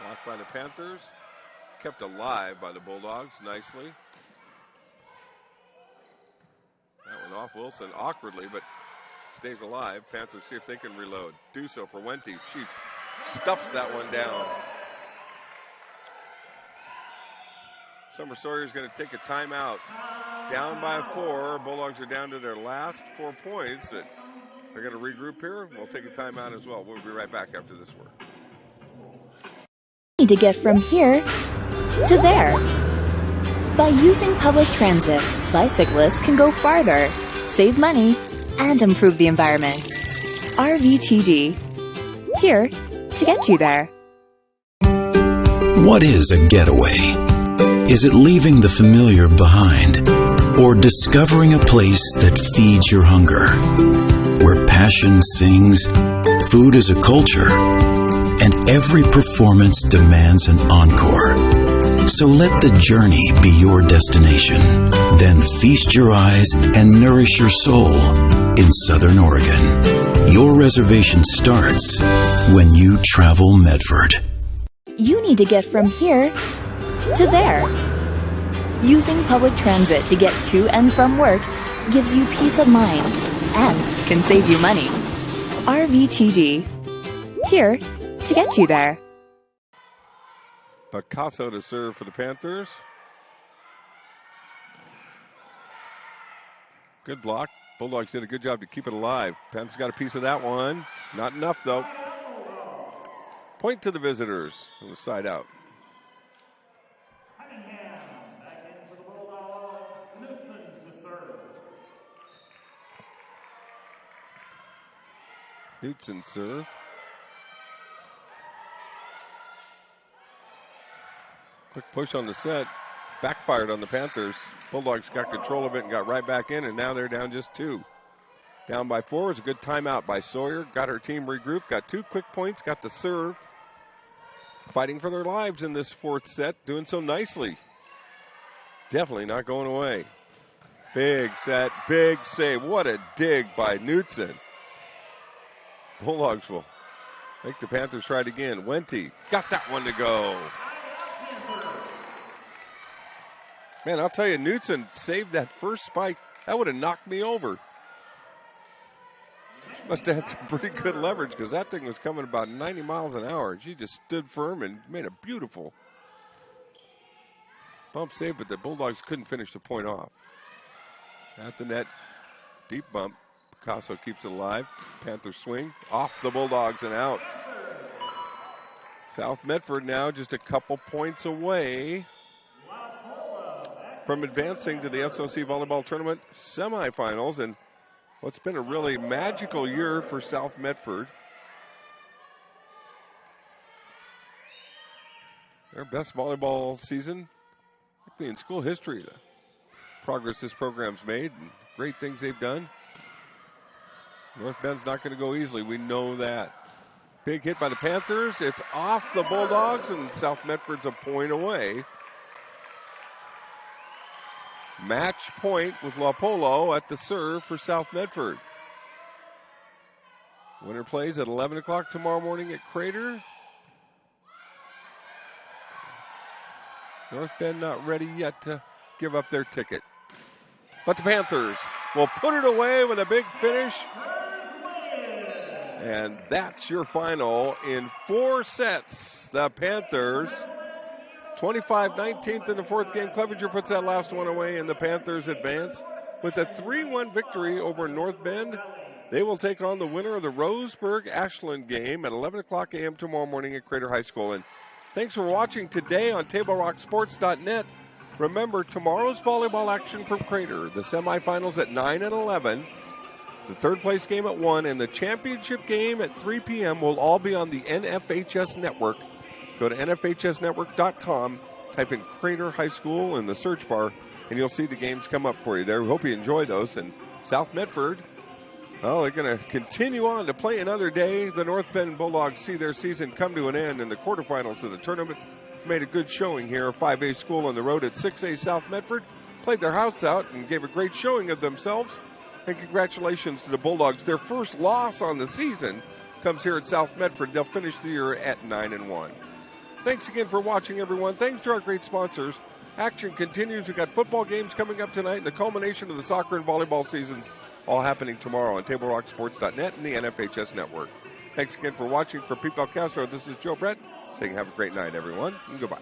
[SPEAKER 1] Blocked by the Panthers. Kept alive by the Bulldogs nicely. That one off Wilson awkwardly, but stays alive. Panthers see if they can reload. Do so for Wente. She stuffs that one down. Summer Sawyer's going to take a timeout. Down by 4. Bulldogs are down to their last 4 points. They're going to regroup here. We'll take a timeout as well. We'll be right back after this word.
[SPEAKER 3] To get from here to there. By using public transit, bicyclists can go farther, save money, and improve the environment. RVTD. Here to get you there.
[SPEAKER 9] What is a getaway? Is it leaving the familiar behind? Or discovering a place that feeds your hunger? Where passion sings, food is a culture, and every performance demands an encore. So let the journey be your destination. Then feast your eyes and nourish your soul in Southern Oregon. Your reservation starts when you travel Medford.
[SPEAKER 3] You need to get from here to there. Using public transit to get to and from work gives you peace of mind and can save you money. RVTD. Here to get you there.
[SPEAKER 1] Picasso to serve for the Panthers. Good block. Bulldogs did a good job to keep it alive. Panthers got a piece of that one. Not enough, though. Point to the visitors on the side out.
[SPEAKER 21] Back in for the Bulldogs. Knudsen to serve.
[SPEAKER 1] Knudsen serve. Quick push on the set. Backfired on the Panthers. Bulldogs got control of it and got right back in, and now they're down just 2. Down by 4. It's a good timeout by Sawyer. Got her team regrouped. Got 2 quick points. Got the serve. Fighting for their lives in this 4th set. Doing so nicely. Definitely not going away. Big set. Big save. What a dig by Knudsen. Bulldogs will make the Panthers try it again. Wente got that one to go. Man, I'll tell you, Knudsen saved that first spike. That would have knocked me over. She must have had some pretty good leverage because that thing was coming about 90 miles an hour. She just stood firm and made a beautiful bump save, but the Bulldogs couldn't finish the point off. At the net, deep bump. Picasso keeps it alive. Panthers swing off the Bulldogs and out. South Medford now just a couple points away from advancing to the SOC Volleyball Tournament semifinals, and what's been a really magical year for South Medford. Their best volleyball season in school history. The progress this program's made and great things they've done. North Bend's not going to go easily. We know that. Big hit by the Panthers. It's off the Bulldogs, and South Medford's a point away. Match point with La Polo at the serve for South Medford. Winner plays at 11 o'clock tomorrow morning at Crater. North Bend not ready yet to give up their ticket. But the Panthers will put it away with a big finish. And that's your final in 4 sets. The Panthers 25-19 in the 4th game. Clevenger puts that last one away, and the Panthers advance with a 3-1 victory over North Bend. They will take on the winner of the Roseburg-Ashland game at 11 o'clock a.m. tomorrow morning at Crater High School. And thanks for watching today on TableRockSports.net. Remember, tomorrow's volleyball action from Crater, the semifinals at 9 and 11, the 3rd place game at 1, and the championship game at 3 p.m. will all be on the NFHS Network. Go to NFHSnetwork.com, type in Crater High School in the search bar, and you'll see the games come up for you there. We hope you enjoy those. And South Medford, well, they're going to continue on to play another day. The North Bend Bulldogs see their season come to an end in the quarterfinals of the tournament. Made a good showing here. 5A school on the road at 6A South Medford. Played their house out and gave a great showing of themselves. And congratulations to the Bulldogs. Their first loss on the season comes here at South Medford. They'll finish the year at 9-1. Thanks again for watching, everyone. Thanks to our great sponsors. Action continues. We've got football games coming up tonight, and the culmination of the soccer and volleyball seasons all happening tomorrow on TableRockSports.net and the NFHS Network. Thanks again for watching. For Pete Belcastro, this is Joe Brett saying have a great night, everyone, and goodbye.